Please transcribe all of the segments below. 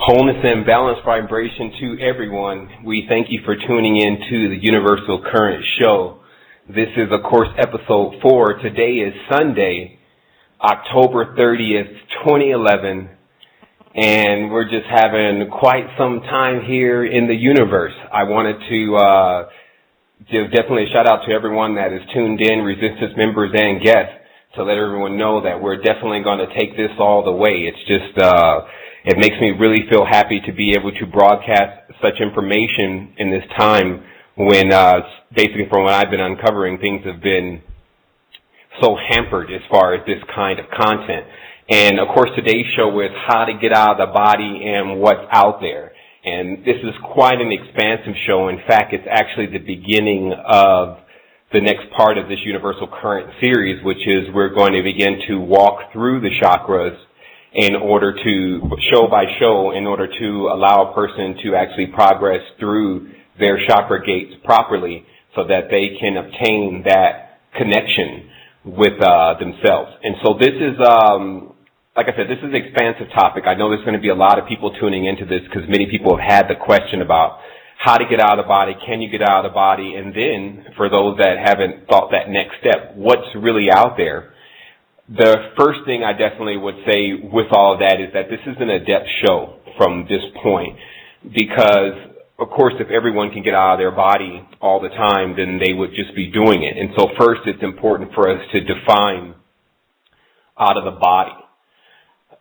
Wholeness and balanced vibration to everyone. We thank you for tuning in to the Universal Current Show. This is, of course, episode 4. Today is Sunday, October 30th, 2011, and we're just having quite some time here in the universe. I wanted to give definitely a shout out to everyone that is tuned in, Resistance members and guests, to let everyone know that we're definitely going to take this all the way. It's just it makes me really feel happy to be able to broadcast such information in this time when, basically from what I've been uncovering, things have been so hampered as far as this kind of content. And, of course, today's show is how to get out of the body and what's out there. And this is quite an expansive show. In fact, it's actually the beginning of the next part of this Universal Current series, which is we're going to begin to walk through the chakras in order to, show by show, in order to allow a person to actually progress through their chakra gates properly so that they can obtain that connection with themselves. And so this is, like I said, this is an expansive topic. I know there's going to be a lot of people tuning into this because many people have had the question about how to get out of the body, can you get out of the body, and then for those that haven't thought that next step, what's really out there? The first thing I definitely would say with all of that is that this is an adept show from this point because, of course, if everyone can get out of their body all the time, then they would just be doing it. And so first it's important for us to define out of the body.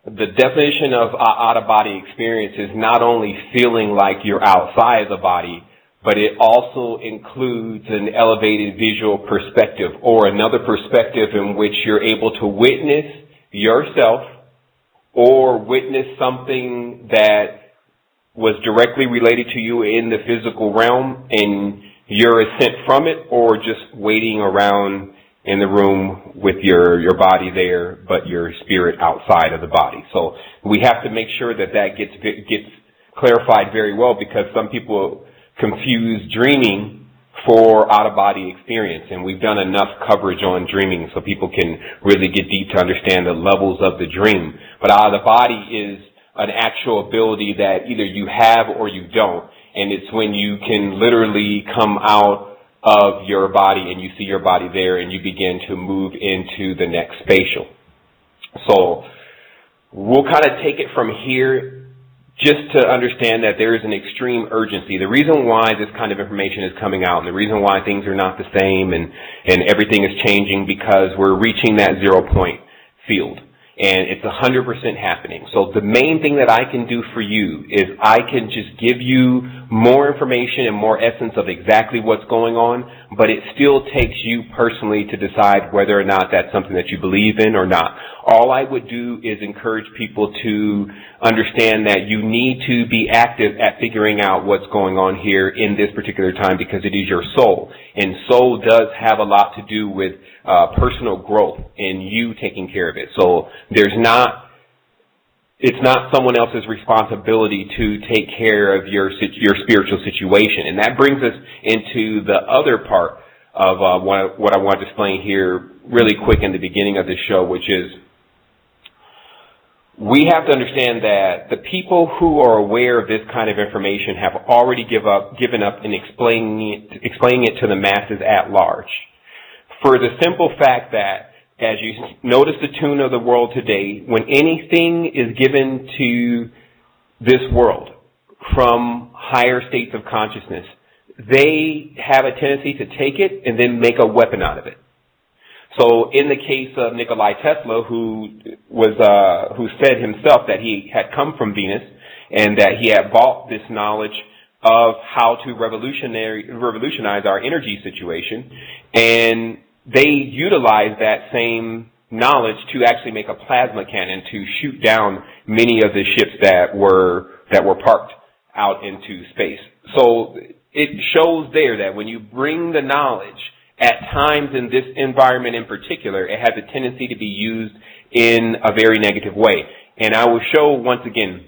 The definition of out-of-body experience is not only feeling like you're outside of the body, but it also includes an elevated visual perspective or another perspective in which you're able to witness yourself or witness something that was directly related to you in the physical realm and you're ascent from it, or just waiting around in the room with your body there, but your spirit outside of the body. So we have to make sure that that gets clarified very well because some people confuse dreaming for out-of-body experience, and we've done enough coverage on dreaming so people can really get deep to understand the levels of the dream. But out of the body is an actual ability that either you have or you don't, and it's when you can literally come out of your body and you see your body there and you begin to move into the next spatial. So we'll kind of take it from here just to understand that there is an extreme urgency. The reason why this kind of information is coming out and the reason why things are not the same and everything is changing because we're reaching that 0 point field. And it's 100% happening. So the main thing that I can do for you is I can just give you more information and more essence of exactly what's going on, but it still takes you personally to decide whether or not that's something that you believe in or not. All I would do is encourage people to understand that you need to be active at figuring out what's going on here in this particular time because it is your soul. And soul does have a lot to do with personal growth and you taking care of it. So it's not someone else's responsibility to take care of your spiritual situation. And that brings us into the other part of what I want to explain here really quick in the beginning of this show, which is we have to understand that the people who are aware of this kind of information have already given up in explaining it to the masses at large. For the simple fact that, as you notice the tune of the world today, when anything is given to this world from higher states of consciousness, they have a tendency to take it and then make a weapon out of it. So in the case of Nikola Tesla, who said himself that he had come from Venus and that he had bought this knowledge of how to revolutionize our energy situation, and they utilized that same knowledge to actually make a plasma cannon to shoot down many of the ships that were parked out into space. So it shows there that when you bring the knowledge, at times in this environment in particular, it has a tendency to be used in a very negative way. And I will show once again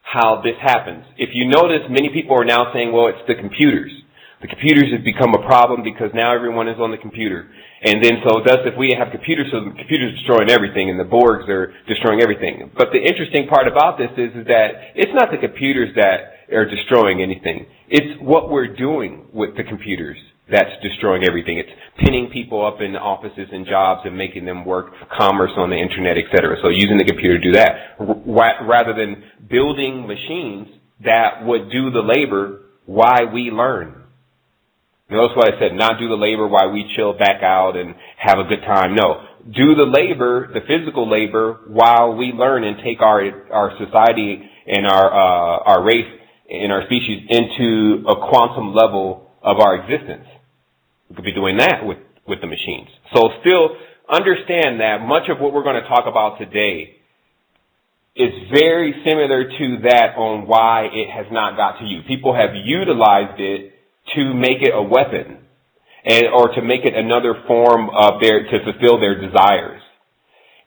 how this happens. If you notice, many people are now saying, well, it's the computers. The computers have become a problem because now everyone is on the computer. And then so thus if we have computers, so the computers are destroying everything and the Borgs are destroying everything. But the interesting part about this is that it's not the computers that are destroying anything. It's what we're doing with the computers that's destroying everything. It's pinning people up in offices and jobs and making them work commerce on the internet, etc. So using the computer to do that rather than building machines that would do the labor while we learn. Notice what I said, not do the labor while we chill back out and have a good time. No, do the labor, the physical labor, while we learn and take our society and our race and our species into a quantum level of our existence. We could be doing that with the machines. So still understand that much of what we're going to talk about today is very similar to that on why it has not got to you. People have utilized it to make it a weapon or to make it another form of to fulfill their desires.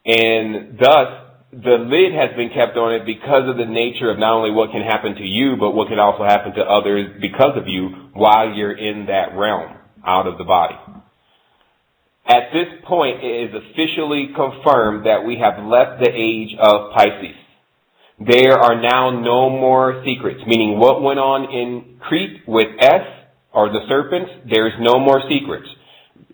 And thus, the lid has been kept on it because of the nature of not only what can happen to you, but what can also happen to others because of you while you're in that realm, out of the body. At this point, it is officially confirmed that we have left the age of Pisces. There are now no more secrets, meaning what went on in Crete with S, or the serpents, there's no more secrets.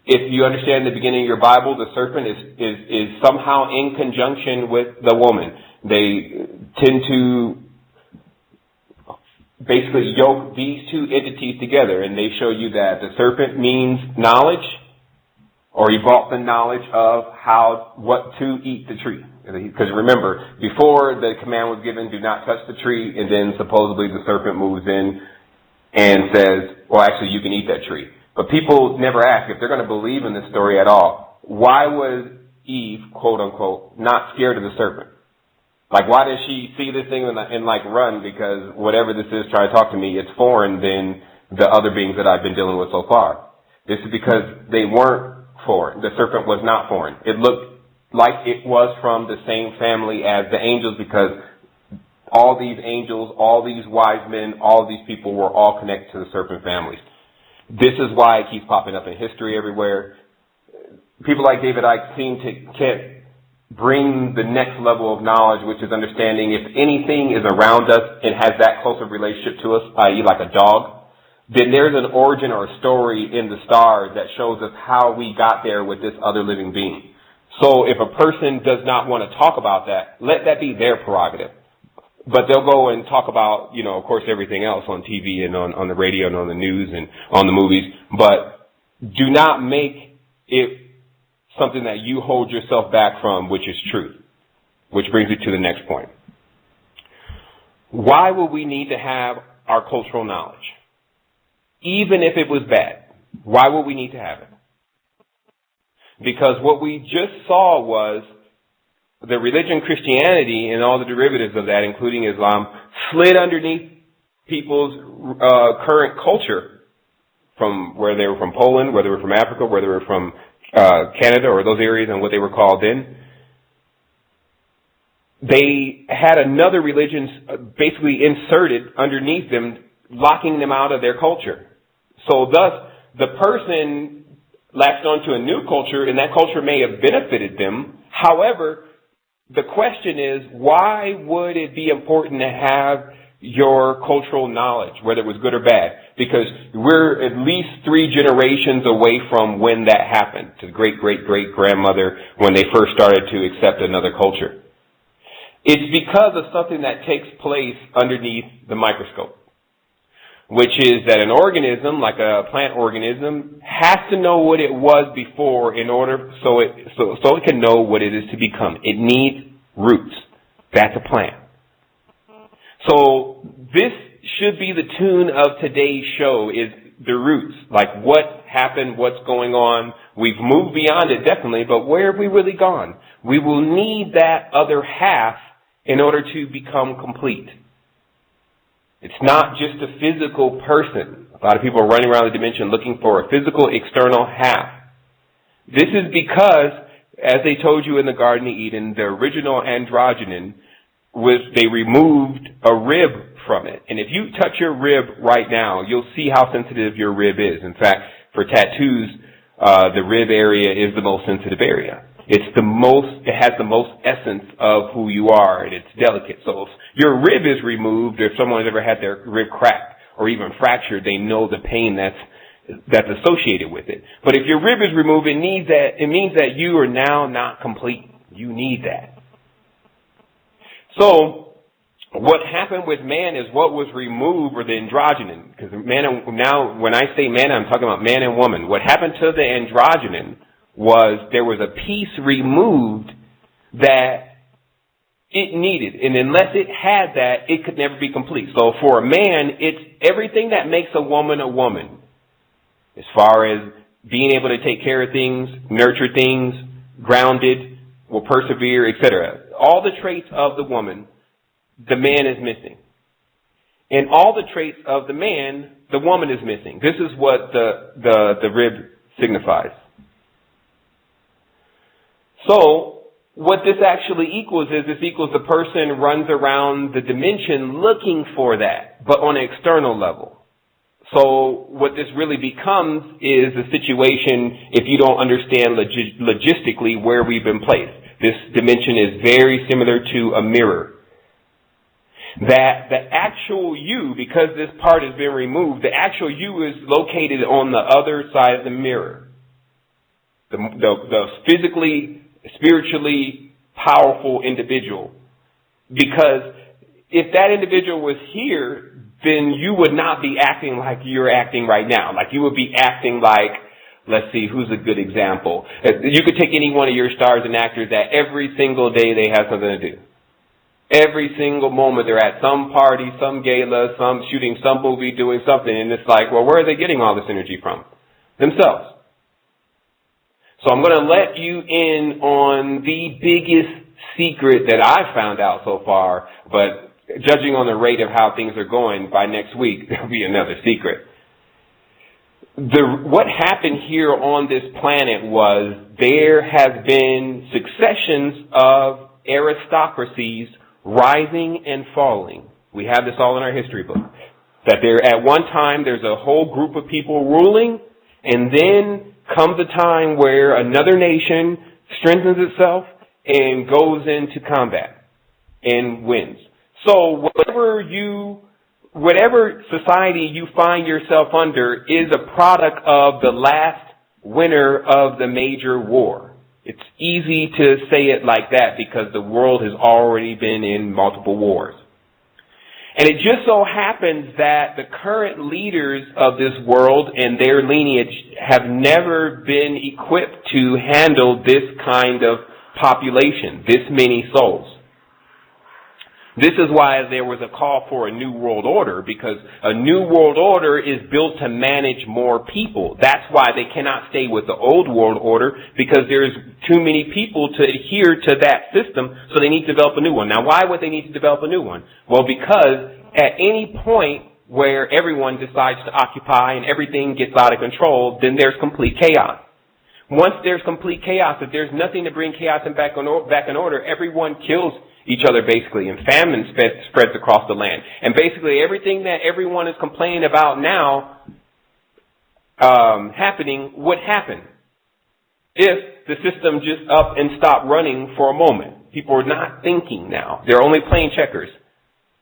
If you understand the beginning of your Bible, the serpent is somehow in conjunction with the woman. They tend to basically yoke these two entities together, and they show you that the serpent means knowledge, or he brought the knowledge of what to eat the tree. Because remember, before the command was given, do not touch the tree, and then supposedly the serpent moves in and says, well, actually, you can eat that tree. But people never ask, if they're going to believe in this story at all, why was Eve, quote unquote, not scared of the serpent? Like, why does she see this thing and run? Because whatever this is trying to talk to me, it's foreign than the other beings that I've been dealing with so far. This is because they weren't foreign. The serpent was not foreign. It looked like it was from the same family as the angels because all these angels, all these wise men, all of these people were all connected to the serpent families. This is why it keeps popping up in history everywhere. People like David Icke can't bring the next level of knowledge, which is understanding if anything is around us and has that close of relationship to us, i.e. like a dog, then there's an origin or a story in the stars that shows us how we got there with this other living being. So if a person does not want to talk about that, let that be their prerogative. But they'll go and talk about, of course, everything else on TV and on the radio and on the news and on the movies. But do not make it something that you hold yourself back from, which is truth. Which brings me to the next point. Why would we need to have our cultural knowledge? Even if it was bad, why would we need to have it? Because what we just saw was the religion Christianity and all the derivatives of that, including Islam, slid underneath people's current culture from where they were from Poland, whether they were from Africa, whether they were from Canada or those areas and what they were called then. They had another religion basically inserted underneath them, locking them out of their culture. So thus, the person latched onto a new culture, and that culture may have benefited them. However, the question is, why would it be important to have your cultural knowledge, whether it was good or bad? Because we're at least 3 generations away from when that happened, to the great-great-great-grandmother when they first started to accept another culture. It's because of something that takes place underneath the microscope, which is that an organism, like a plant organism, has to know what it was before in order so it can know what it is to become. It needs roots. That's a plant. So this should be the tune of today's show, is the roots. Like what happened, what's going on. We've moved beyond it definitely, but where have we really gone? We will need that other half in order to become complete. It's not just a physical person. A lot of people are running around the dimension looking for a physical external half. This is because, as they told you in the Garden of Eden, the original androgynon was they removed a rib from it. And if you touch your rib right now, you'll see how sensitive your rib is. In fact, for tattoos, the rib area is the most sensitive area. It has the most essence of who you are, and it's delicate. So if your rib is removed, or if someone's ever had their rib cracked or even fractured, they know the pain that's associated with it. But if your rib is removed, it means that you are now not complete. You need that. So what happened with man is what was removed, or the androgynon, because now when I say man, I'm talking about man and woman. What happened to the androgynon was there was a piece removed that it needed, and unless it had that, it could never be complete. So for a man, it's everything that makes a woman, as far as being able to take care of things, nurture things, grounded, will persevere, etc. All the traits of the woman, the man is missing. And all the traits of the man, the woman is missing. This is what the rib signifies. So what this actually equals is this equals the person runs around the dimension looking for that, but on an external level. So what this really becomes is a situation, if you don't understand logistically where we've been placed. This dimension is very similar to a mirror. That the actual you, because this part has been removed, the actual you is located on the other side of the mirror. The physically, spiritually powerful individual. Because if that individual was here, then you would not be acting like you're acting right now. Like you would be acting like, let's see, who's a good example? You could take any one of your stars and actors that every single day they have something to do. Every single moment they're at some party, some gala, some shooting some movie, doing something, and it's like, well, where are they getting all this energy from? Themselves. So I'm going to let you in on the biggest secret that I've found out so far, but judging on the rate of how things are going, by next week, there'll be another secret. What happened here on this planet was there has been successions of aristocracies rising and falling. We have this all in our history book. That there, at one time, there's a whole group of people ruling, and then comes a time where another nation strengthens itself and goes into combat and wins. So whatever society you find yourself under is a product of the last winner of the major war. It's easy to say it like that because the world has already been in multiple wars. And it just so happens that the current leaders of this world and their lineage have never been equipped to handle this kind of population, this many souls. This is why there was a call for a new world order, because a new world order is built to manage more people. That's why they cannot stay with the old world order, because there's too many people to adhere to that system, so they need to develop a new one. Now, why would they need to develop a new one? Well, because at any point where everyone decides to occupy and everything gets out of control, then there's complete chaos. Once there's complete chaos, if there's nothing to bring chaos back in order, everyone kills each other basically, and famine spreads across the land. And basically everything that everyone is complaining about now happening would happen if the system just up and stopped running for a moment. People are not thinking now. They're only playing checkers.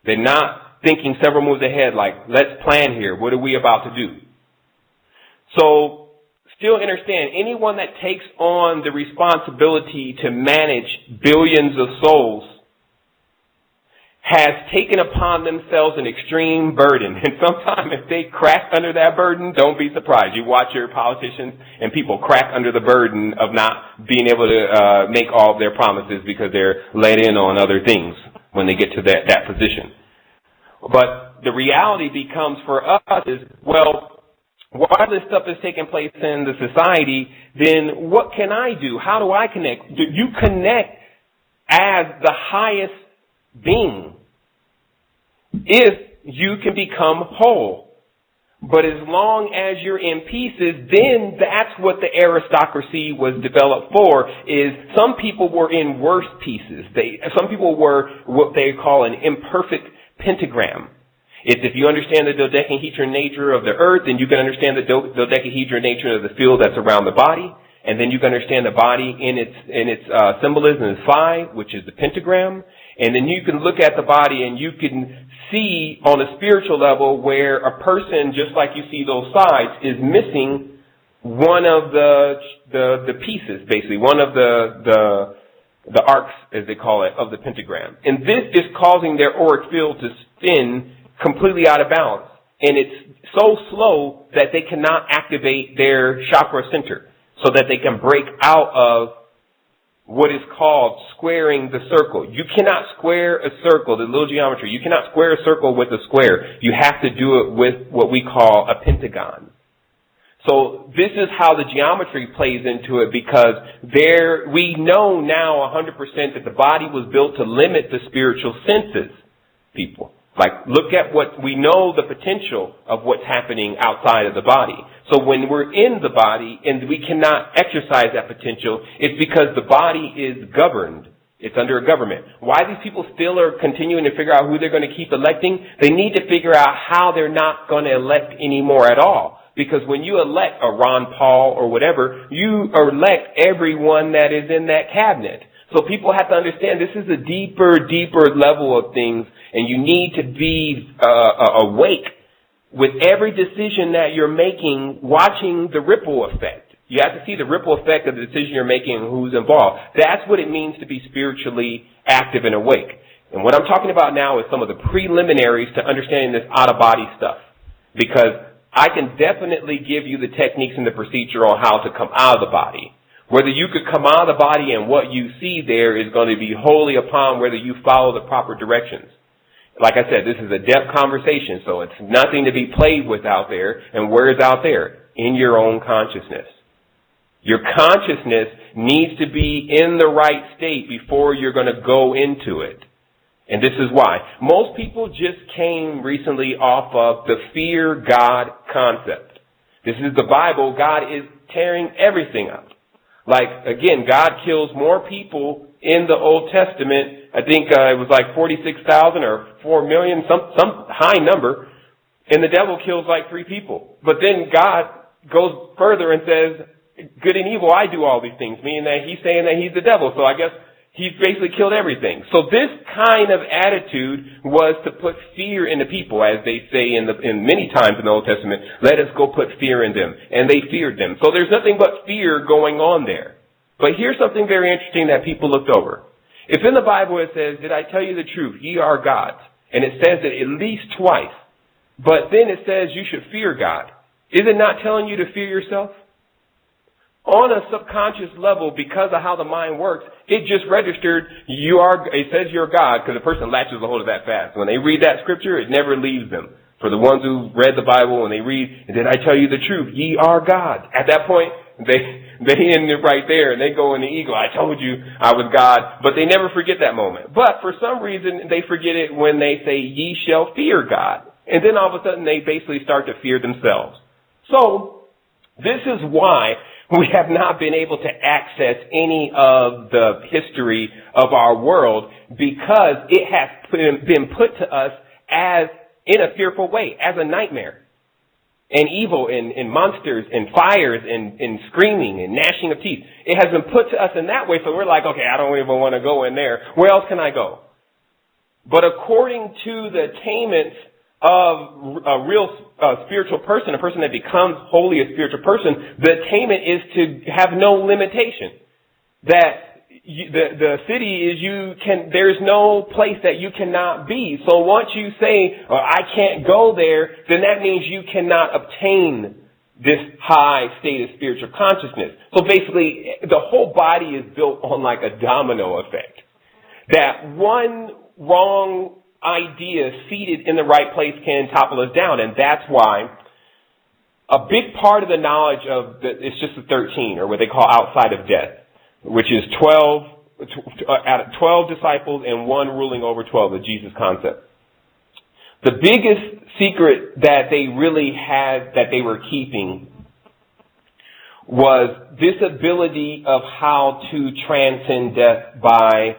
They're not thinking several moves ahead like, let's plan here. What are we about to do? So still understand, anyone that takes on the responsibility to manage billions of souls has taken upon themselves an extreme burden. And sometimes if they crack under that burden, don't be surprised. You watch your politicians and people crack under the burden of not being able to make all of their promises because they're let in on other things when they get to that position. But the reality becomes for us is, well, while this stuff is taking place in the society, then what can I do? How do I connect? You connect as the highest being if you can become whole. But as long as you're in pieces, then that's what the aristocracy was developed for, is some people were in worse pieces. Some people were what they call an imperfect pentagram. If you understand the dodecahedron nature of the earth, then you can understand the dodecahedron nature of the field that's around the body. And then you can understand the body in its symbolism is 5, which is the pentagram. And then you can look at the body and you can see on a spiritual level where a person, just like you see those sides, is missing one of the pieces, basically, one of the arcs, as they call it, of the pentagram. And this is causing their auric field to spin completely out of balance. And it's so slow that they cannot activate their chakra center so that they can break out of what is called squaring the circle. You cannot square a circle, the little geometry. You cannot square a circle with a square. You have to do it with what we call a pentagon. So this is how the geometry plays into it, because we know now 100% that the body was built to limit the spiritual senses, people. Like, look at what we know, the potential of what's happening outside of the body. So when we're in the body and we cannot exercise that potential, it's because the body is governed. It's under a government. Why these people still are continuing to figure out who they're going to keep electing? They need to figure out how they're not going to elect anymore at all. Because when you elect a Ron Paul or whatever, you elect everyone that is in that cabinet. So people have to understand this is a deeper level of things, and you need to be awake with every decision that you're making, watching the ripple effect. You have to see the ripple effect of the decision you're making and who's involved. That's what it means to be spiritually active and awake. And what I'm talking about now is some of the preliminaries to understanding this out-of-body stuff. Because I can definitely give you the techniques and the procedure on how to come out of the body. Whether you could come out of the body and what you see there is going to be wholly upon whether you follow the proper directions. Like I said, this is a depth conversation, so it's nothing to be played with out there. And where is out there? In your own consciousness. Your consciousness needs to be in the right state before you're going to go into it. And this is why. Most people just came recently off of the fear God concept. This is the Bible. God is tearing everything up. Like, again, God kills more people in the Old Testament. I think it was like 46,000 or 4 million, some high number. And the devil kills like 3 people. But then God goes further and says, good and evil, I do all these things. Meaning that he's saying that he's the devil. So I guess he's basically killed everything. So this kind of attitude was to put fear in the people, as they say in many times in the Old Testament, let us go put fear in them. And they feared them. So there's nothing but fear going on there. But here's something very interesting that people looked over. If in the Bible it says, did I tell you the truth? Ye are gods. And it says it at least twice. But then it says you should fear God. Is it not telling you to fear yourself? On a subconscious level, because of how the mind works, it just registered it says you're God, because the person latches a hold of that fast. When they read that scripture, it never leaves them. For the ones who read the Bible, when they read, did I tell you the truth? Ye are God. At that point, they end it right there, and they go in the ego. I told you I was God, but they never forget that moment. But for some reason, they forget it when they say, ye shall fear God. And then all of a sudden, they basically start to fear themselves. So, this is why we have not been able to access any of the history of our world, because it has been put to us as in a fearful way, as a nightmare. And evil and monsters and fires and screaming and gnashing of teeth. It has been put to us in that way, so we're like, okay, I don't even want to go in there. Where else can I go? But according to the attainments of a real spiritual person, a person that becomes wholly a spiritual person, the attainment is to have no limitation. That the city is there's no place that you cannot be. So once you say, I can't go there, then that means you cannot obtain this high state of spiritual consciousness. So basically, the whole body is built on like a domino effect. That one wrong idea seated in the right place can topple us down. And that's why a big part of the knowledge it's just the 13, or what they call outside of death, which is 12 disciples and one ruling over 12, the Jesus concept. The biggest secret that they really had, that they were keeping, was this ability of how to transcend death by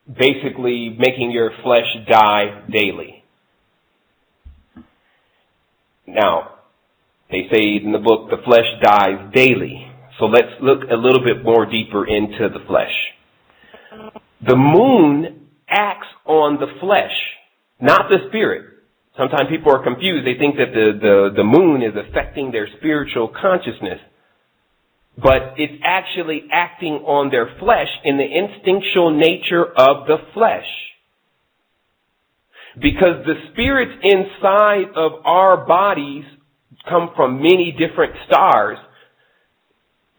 basically making your flesh die daily. Now, they say in the book, the flesh dies daily. So let's look a little bit more deeper into the flesh. The moon acts on the flesh, not the spirit. Sometimes people are confused. They think that the moon is affecting their spiritual consciousness. But it's actually acting on their flesh in the instinctual nature of the flesh. Because the spirits inside of our bodies come from many different stars.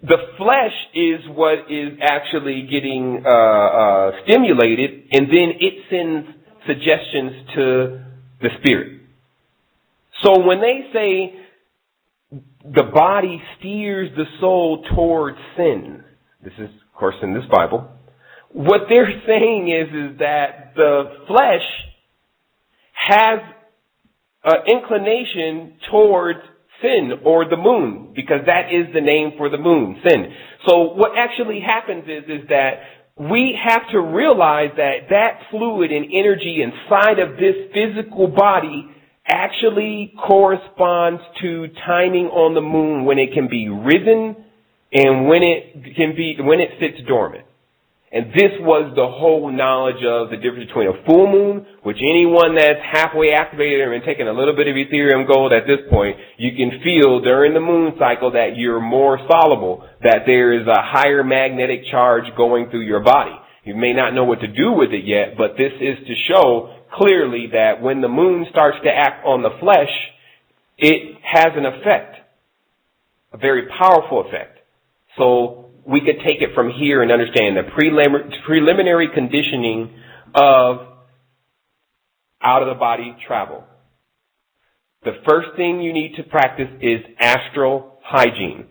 The flesh is what is actually getting stimulated, and then it sends suggestions to the spirit. So when they say the body steers the soul towards sin, this is, of course, in this Bible, what they're saying is that the flesh has an inclination towards sin, or the moon, because that is the name for the moon, sin. So what actually happens is that we have to realize that fluid and energy inside of this physical body actually corresponds to timing on the moon, when it can be risen and when it sits dormant. And this was the whole knowledge of the difference between a full moon, which anyone that's halfway activated and taking a little bit of Ethereum gold at this point, you can feel during the moon cycle that you're more soluble, that there is a higher magnetic charge going through your body. You may not know what to do with it yet, but this is to show clearly that when the moon starts to act on the flesh, it has an effect, a very powerful effect. So we could take it from here and understand the preliminary conditioning of out-of-the-body travel. The first thing you need to practice is astral hygiene.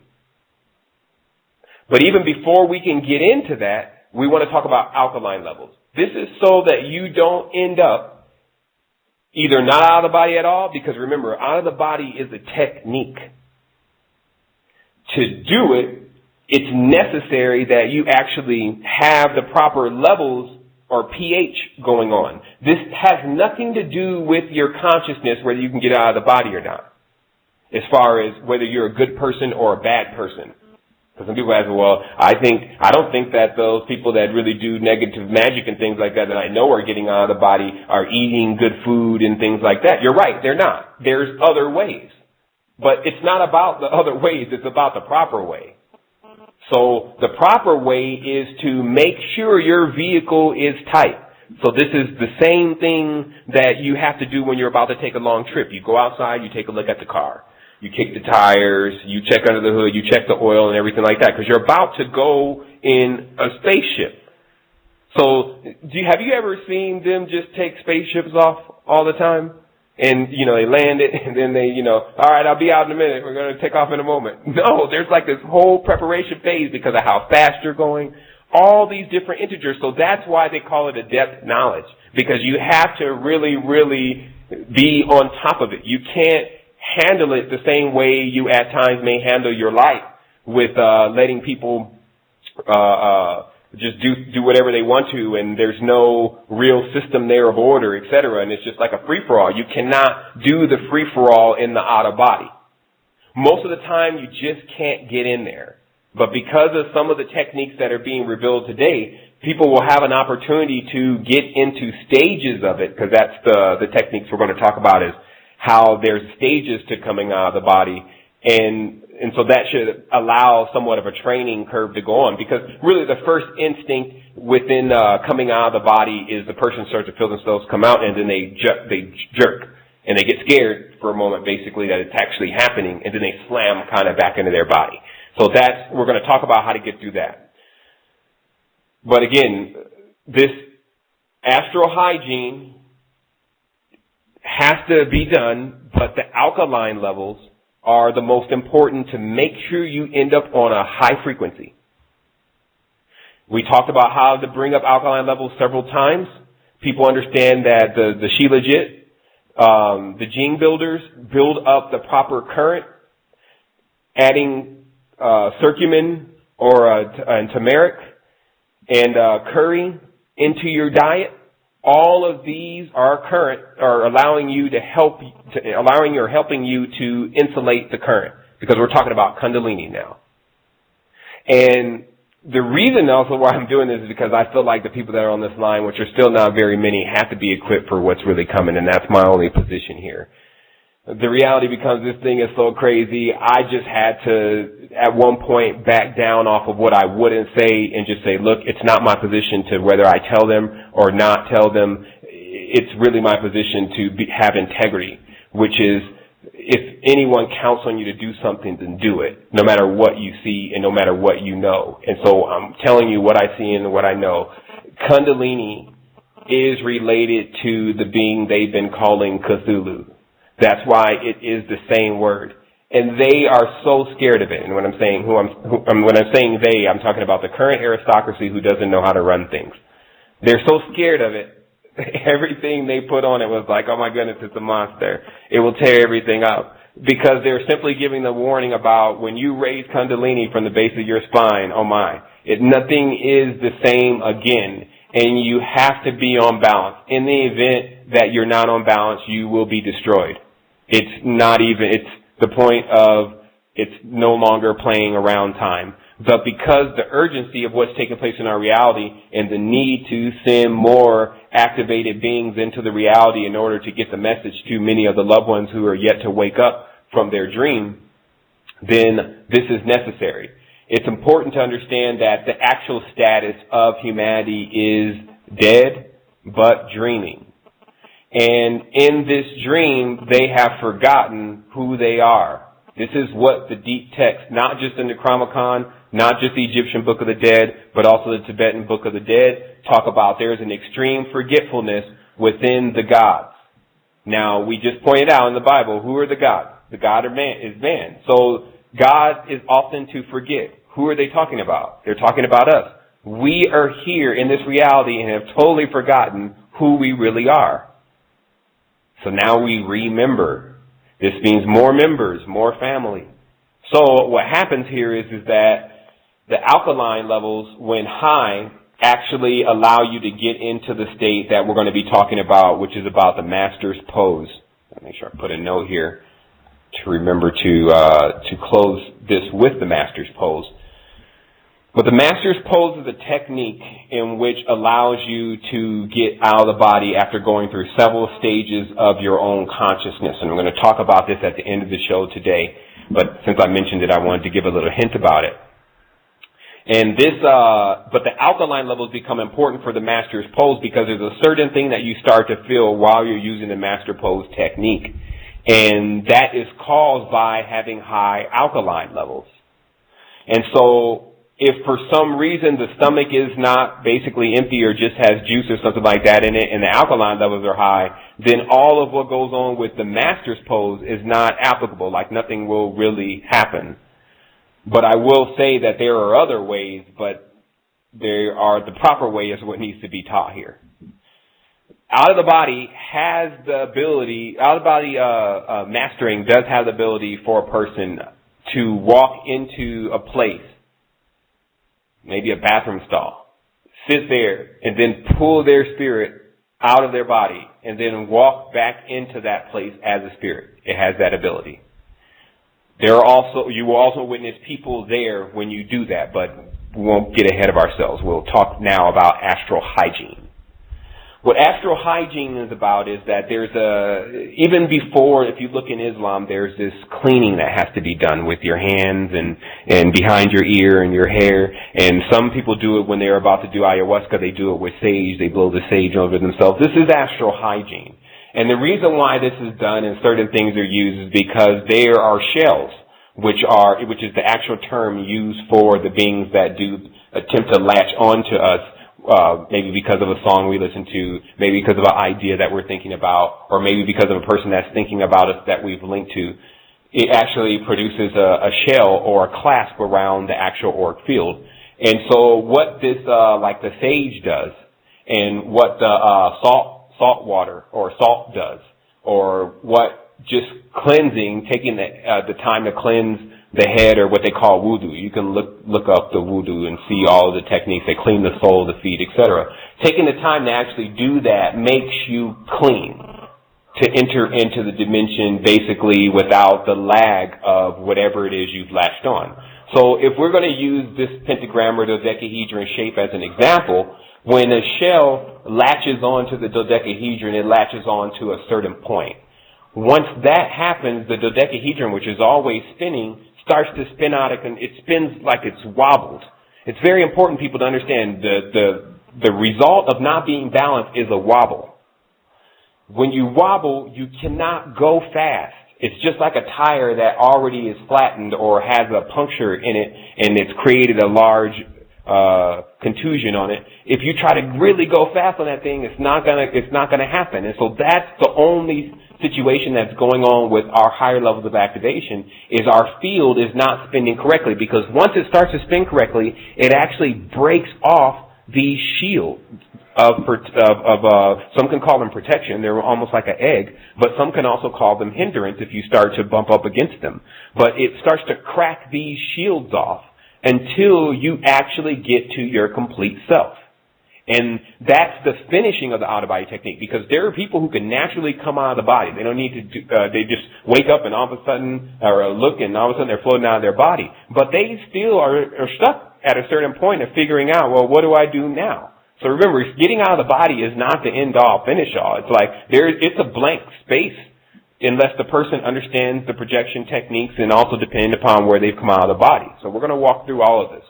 But even before we can get into that, we want to talk about alkaline levels. This is so that you don't end up either not out of the body at all, because remember, out of the body is a technique. To do it, it's necessary that you actually have the proper levels or pH going on. This has nothing to do with your consciousness, whether you can get out of the body or not, as far as whether you're a good person or a bad person. Because some people ask, well, I don't think that those people that really do negative magic and things like that I know are getting out of the body are eating good food and things like that. You're right, they're not. There's other ways. But it's not about the other ways, it's about the proper way. So the proper way is to make sure your vehicle is tight. So this is the same thing that you have to do when you're about to take a long trip. You go outside, you take a look at the car. You kick the tires, you check under the hood, you check the oil and everything like that, because you're about to go in a spaceship. So have you ever seen them just take spaceships off all the time? And, they land it, and then they, all right, I'll be out in a minute. We're going to take off in a moment. No, there's like this whole preparation phase because of how fast you're going. All these different integers. So that's why they call it a depth knowledge, because you have to really, really be on top of it. You can't handle it the same way you at times may handle your life with letting people just do whatever they want to, and there's no real system there of order, etc., and it's just like a free-for-all. You cannot do the free-for-all in the out-of-body. Most of the time, you just can't get in there. But because of some of the techniques that are being revealed today, people will have an opportunity to get into stages of it, because that's the techniques we're going to talk about, is how there's stages to coming out of the body. And so that should allow somewhat of a training curve to go on, because really the first instinct within coming out of the body is the person starts to feel themselves come out, and then they jerk and they get scared for a moment, basically, that it's actually happening, and then they slam kind of back into their body. So we're going to talk about how to get through that. But again, this astral hygiene has to be done, but the alkaline levels are the most important to make sure you end up on a high frequency. We talked about how to bring up alkaline levels several times. People understand that the Shilajit, the gene builders, build up the proper current, adding curcumin and turmeric and curry into your diet. all of these are current, are allowing you to helping you to insulate the current, because we're talking about Kundalini now. And the reason also why I'm doing this is because I feel like the people that are on this line, which are still not very many, have to be equipped for what's really coming, and that's my only position here. The reality becomes this thing is so crazy, I just had to, at one point, back down off of what I wouldn't say and just say, look, it's not my position to whether I tell them or not tell them. It's really my position to have integrity, which is, if anyone counts on you to do something, then do it, no matter what you see and no matter what you know. And so I'm telling you what I see and what I know. Kundalini is related to the being they've been calling Cthulhu. That's why it is the same word. And they are so scared of it. And when I'm saying when I'm saying they, I'm talking about the current aristocracy who doesn't know how to run things. They're so scared of it. Everything they put on it was like, oh my goodness, it's a monster. It will tear everything up. Because they're simply giving the warning about when you raise Kundalini from the base of your spine, oh my, nothing is the same again. And you have to be on balance. In the event that you're not on balance, you will be destroyed. It's the point of it's no longer playing around time. But because the urgency of what's taking place in our reality and the need to send more activated beings into the reality in order to get the message to many of the loved ones who are yet to wake up from their dream, then this is necessary. It's important to understand that the actual status of humanity is dead but dreaming. And in this dream, they have forgotten who they are. This is what the deep text, not just in the Necronomicon, not just the Egyptian Book of the Dead, but also the Tibetan Book of the Dead, talk about there's an extreme forgetfulness within the gods. Now, we just pointed out in the Bible, who are the gods? The God is man. So God is often to forget. Who are they talking about? They're talking about us. We are here in this reality and have totally forgotten who we really are. So now we remember. This means more members, more family. So what happens here is that the alkaline levels, when high, actually allow you to get into the state that we're going to be talking about, which is about the master's pose. Let me make sure I put a note here to remember to close this with the master's pose. But the master's pose is a technique in which allows you to get out of the body after going through several stages of your own consciousness. And I'm going to talk about this at the end of the show today. But since I mentioned it, I wanted to give a little hint about it. And but the alkaline levels become important for the master's pose because there's a certain thing that you start to feel while you're using the master pose technique. And that is caused by having high alkaline levels. And so if for some reason the stomach is not basically empty or just has juice or something like that in it and the alkaline levels are high, then all of what goes on with the master's pose is not applicable, like nothing will really happen. But I will say that there are other ways, but the proper way is what needs to be taught here. Out of the body mastering does have the ability for a person to walk into a place, maybe a bathroom stall, sit there, and then pull their spirit out of their body, and then walk back into that place as a spirit. It has that ability. You will also witness people there when you do that, but we won't get ahead of ourselves. We'll talk now about astral hygiene. What astral hygiene is about is that even before, if you look in Islam, there's this cleaning that has to be done with your hands and behind your ear and your hair. And some people do it when they're about to do ayahuasca. They do it with sage. They blow the sage over themselves. This is astral hygiene. And the reason why this is done and certain things are used is because there are shells, which is the actual term used for the beings that do attempt to latch onto us. Maybe because of a song we listen to, maybe because of an idea that we're thinking about, or maybe because of a person that's thinking about us that we've linked to. It actually produces a shell or a clasp around the actual auric field. And so what this, like the sage does, and what the salt water or salt does, or what just cleansing, taking the time to cleanse the head, or what they call voodoo. You can look up the voodoo and see all of the techniques. They clean the soul, the feet, etc. Taking the time to actually do that makes you clean to enter into the dimension basically without the lag of whatever it is you've latched on. So if we're going to use this pentagram or dodecahedron shape as an example, when a shell latches onto the dodecahedron, it latches on to a certain point. Once that happens, the dodecahedron, which is always spinning, starts to spin out. It spins like it's wobbled. It's very important, people, to understand the result of not being balanced is a wobble. When you wobble, you cannot go fast. It's just like a tire that already is flattened or has a puncture in it, and it's created a large contusion on it. If you try to really go fast on that thing, it's not gonna happen. And so that's the only situation that's going on with our higher levels of activation, is our field is not spinning correctly, because once it starts to spin correctly, it actually breaks off these shields of some can call them protection. They're almost like an egg, but some can also call them hindrance if you start to bump up against them. But it starts to crack these shields off until you actually get to your complete self. And that's the finishing of the out-of-body technique, because there are people who can naturally come out of the body. They don't need to they just wake up and all of a sudden, or look, and all of a sudden they're floating out of their body. But they still are stuck at a certain point of figuring out, well, what do I do now? So remember, getting out of the body is not the end-all, finish-all. It's like it's a blank space unless the person understands the projection techniques, and also depending upon where they've come out of the body. So we're going to walk through all of this.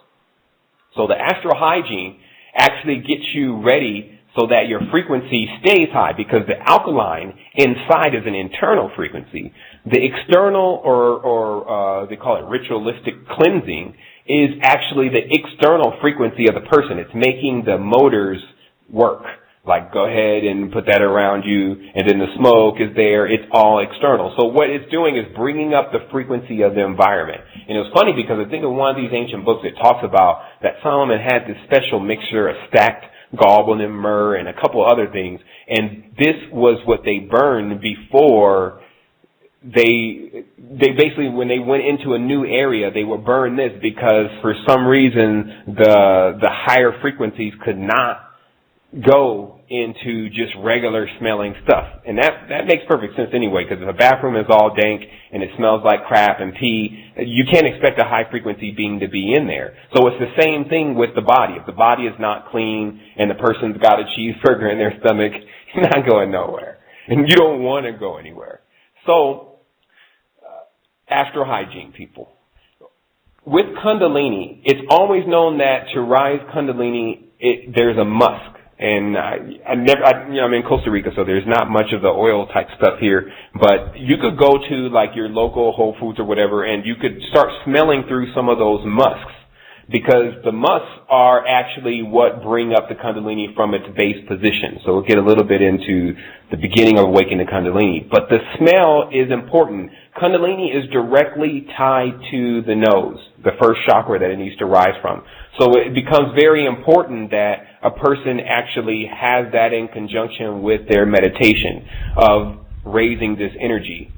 So the astral hygiene actually gets you ready so that your frequency stays high, because the alkaline inside is an internal frequency. The external, or they call it ritualistic cleansing, is actually the external frequency of the person. It's making the motors work. Like, go ahead and put that around you, and then the smoke is there. It's all external. So what it's doing is bringing up the frequency of the environment. And it was funny, because I think of one of these ancient books, it talks about that Solomon had this special mixture of stacked goblet and myrrh and a couple other things. And this was what they burned before they basically, when they went into a new area, they would burn this, because for some reason the higher frequencies could not go into just regular smelling stuff. And that makes perfect sense anyway, because if a bathroom is all dank and it smells like crap and pee, you can't expect a high frequency being to be in there. So it's the same thing with the body. If the body is not clean and the person's got a cheeseburger in their stomach, you're not going nowhere. And you don't want to go anywhere. So, astral hygiene, people. With Kundalini, it's always known that to rise Kundalini, there's a musk. And I'm in Costa Rica, so there's not much of the oil type stuff here. But you could go to like your local Whole Foods or whatever, and you could start smelling through some of those musks, because the musks are actually what bring up the Kundalini from its base position. So we'll get a little bit into the beginning of awakening the Kundalini. But the smell is important. Kundalini is directly tied to the nose, the first chakra that it needs to rise from. So it becomes very important that a person actually has that in conjunction with their meditation of raising this energy.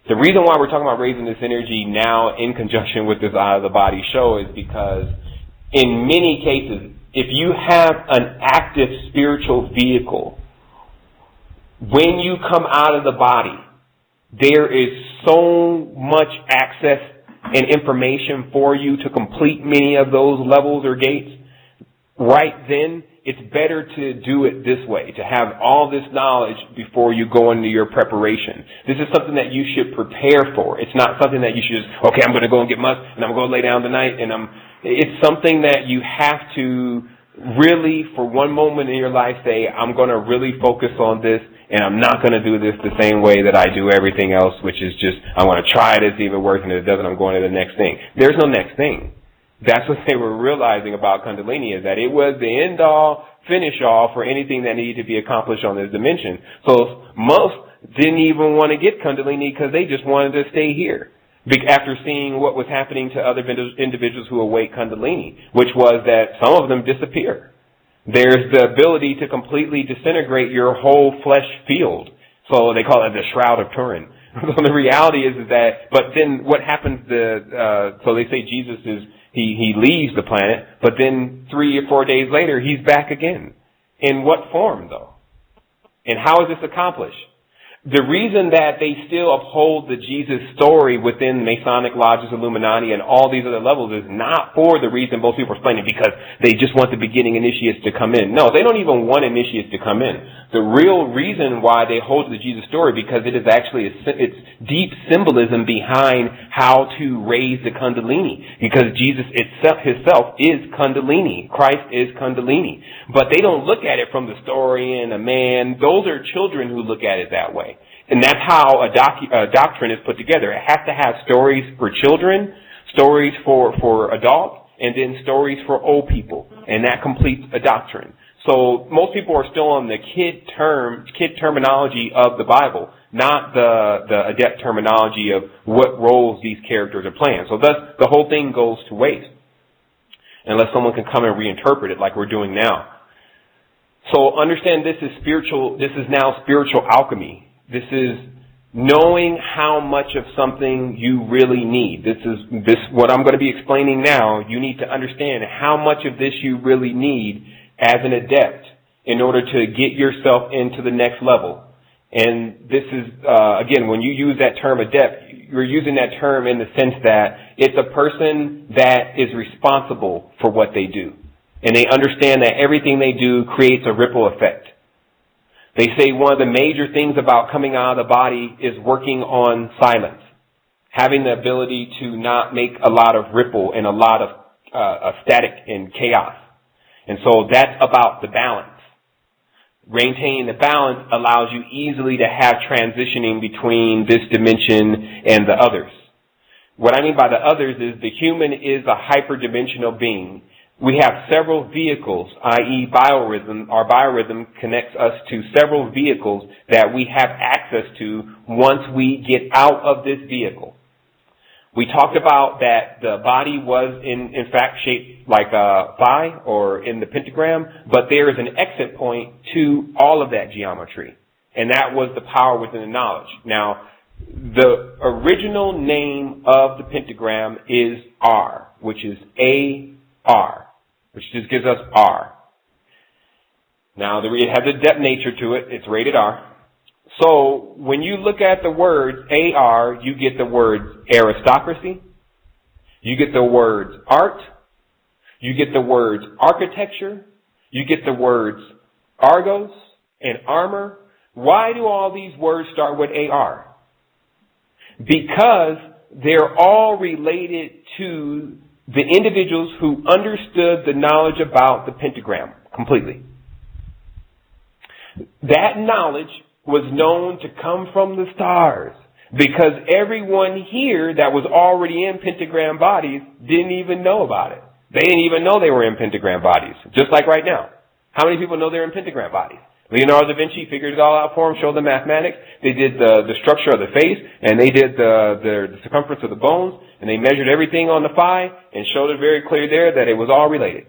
The reason why we're talking about raising this energy now in conjunction with this out-of-the-body show is because in many cases, if you have an active spiritual vehicle, when you come out of the body, there is so much access and information for you to complete many of those levels or gates. Right then, it's better to do it this way, to have all this knowledge before you go into your preparation. This is something that you should prepare for. It's not something that you should just, okay, I'm going to go and get musk, and I'm going to lay down tonight, and it's something that you have to really, for one moment in your life, say, I'm going to really focus on this, and I'm not going to do this the same way that I do everything else, which is just, I'm going to try it, see if it works, and if it doesn't, I'm going to the next thing. There's no next thing. That's what they were realizing about Kundalini, is that it was the end-all, finish-all for anything that needed to be accomplished on this dimension. So most didn't even want to get Kundalini because they just wanted to stay here, after seeing what was happening to other individuals who awake Kundalini, which was that some of them disappear. There's the ability to completely disintegrate your whole flesh field. So they call it the Shroud of Turin. So the reality is that, but then what happens so they say Jesus he leaves the planet, but then 3 or 4 days later, he's back again. In what form, though? And how is this accomplished? The reason that they still uphold the Jesus story within Masonic lodges, Illuminati, and all these other levels is not for the reason most people are explaining, because they just want the beginning initiates to come in. No, they don't even want initiates to come in. The real reason why they hold to the Jesus story, because it is actually it's deep symbolism behind how to raise the Kundalini, because Jesus himself is Kundalini. Christ is Kundalini. But they don't look at it from the story and a man. Those are children who look at it that way. And that's how a doctrine is put together. It has to have stories for children, stories for adults, and then stories for old people. And that completes a doctrine. So most people are still on the kid terminology of the Bible, not the adept terminology of what roles these characters are playing. So thus, the whole thing goes to waste, unless someone can come and reinterpret it like we're doing now. So understand this is spiritual. This is now spiritual alchemy. This is knowing how much of something you really need. This what I'm going to be explaining now. You need to understand how much of this you really need as an adept in order to get yourself into the next level. And this is, again, when you use that term adept, you're using that term in the sense that it's a person that is responsible for what they do. And they understand that everything they do creates a ripple effect. They say one of the major things about coming out of the body is working on silence, having the ability to not make a lot of ripple and a lot of static and chaos. And so that's about the balance. Maintaining the balance allows you easily to have transitioning between this dimension and the others. What I mean by the others is the human is a hyperdimensional being. We have several vehicles, i.e. biorhythm. Our biorhythm connects us to several vehicles that we have access to once we get out of this vehicle. We talked about that the body was in fact shaped like a phi or in the pentagram, but there is an exit point to all of that geometry. And that was the power within the knowledge. Now, the original name of the pentagram is R, which is A-R, which just gives us R. Now, it has a depth nature to it. It's rated R. So when you look at the words AR, you get the words aristocracy, you get the words art, you get the words architecture, you get the words argos and armor. Why do all these words start with AR? Because they're all related to the individuals who understood the knowledge about the pentagram completely. That knowledge was known to come from the stars, because everyone here that was already in pentagram bodies didn't even know about it. They didn't even know they were in pentagram bodies, just like right now. How many people know they're in pentagram bodies? Leonardo da Vinci figured it all out for them, showed the mathematics. They did the structure of the face, and they did the circumference of the bones, and they measured everything on the phi and showed it very clear there that it was all related.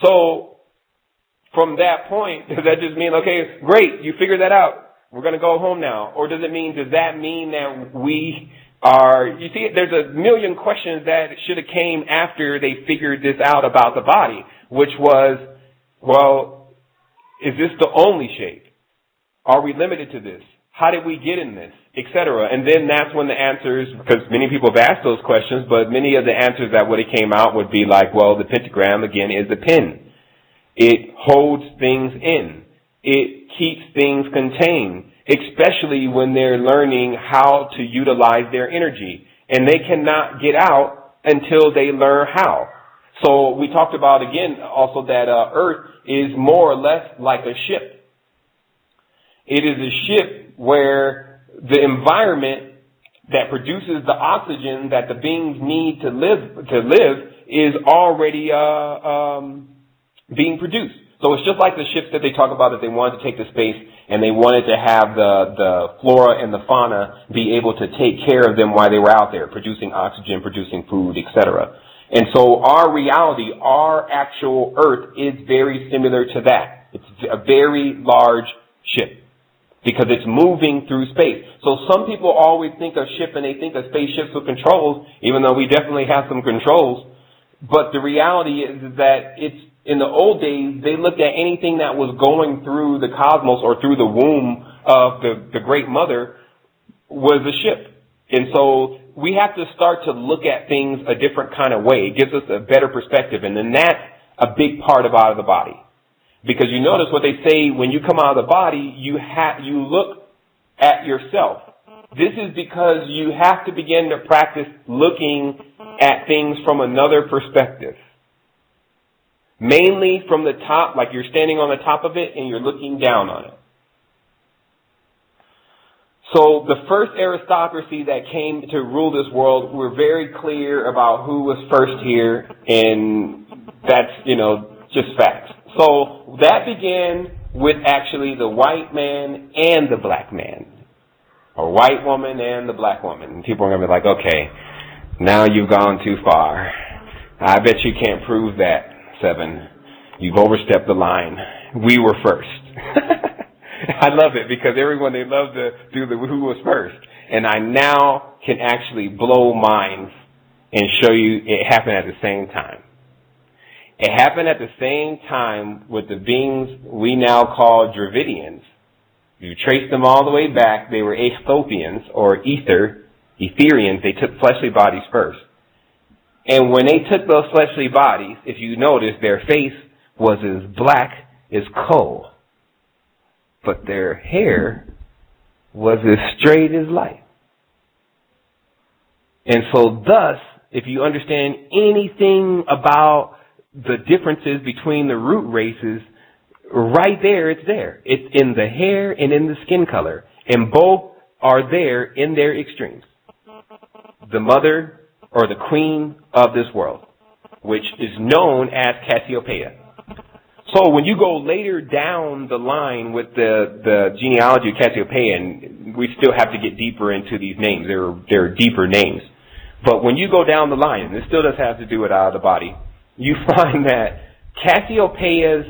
So, from that point, does that just mean, okay, great, you figured that out, we're going to go home now? Or does that mean that we are, you see, there's a million questions that should have came after they figured this out about the body, which was, well, is this the only shape? Are we limited to this? How did we get in this? Etc. And then that's when the answers, because many people have asked those questions, but many of the answers that would have came out would be like, well, the pentagram, again, is a pin. It holds things in. It keeps things contained, especially when they're learning how to utilize their energy. And they cannot get out until they learn how. So we talked about, again, also that Earth is more or less like a ship. It is a ship where the environment that produces the oxygen that the beings need to live is already being produced. So it's just like the ships that they talk about that they wanted to take to space, and they wanted to have the flora and the fauna be able to take care of them while they were out there, producing oxygen, producing food, etc. And so our reality, our actual Earth, is very similar to that. It's a very large ship. because it's moving through space. So some people always think of ship and they think of spaceships with controls, even though we definitely have some controls. But the reality is that it's, in the old days, they looked at anything that was going through the cosmos or through the womb of the Great Mother was a ship. And so we have to start to look at things a different kind of way. It gives us a better perspective. And then that's a big part of out of the body. Because you notice what they say, when you come out of the body, you look at yourself. This is because you have to begin to practice looking at things from another perspective. Mainly from the top, like you're standing on the top of it and you're looking down on it. So the first aristocracy that came to rule this world were very clear about who was first here, and that's, just facts. So that began with actually the white man and the black man. A white woman and the black woman. And people are going to be like, okay, now you've gone too far. I bet you can't prove that, Sevan. You've overstepped the line. We were first. I love it because everyone, they love to do the who was first. And I now can actually blow minds and show you it happened at the same time. It happened at the same time with the beings we now call Dravidians. You trace them all the way back. They were Ethiopians or Etherians. They took fleshly bodies first. And when they took those fleshly bodies, if you notice, their face was as black as coal. But their hair was as straight as light. And so thus, if you understand anything about the differences between the root races, right there, it's there. It's in the hair and in the skin color. And both are there in their extremes. The mother or the queen of this world, which is known as Cassiopeia. So when you go later down the line with the genealogy of Cassiopeia, and we still have to get deeper into these names, there are deeper names. But when you go down the line, and this still does have to do with out of the body, you find that Cassiopeia's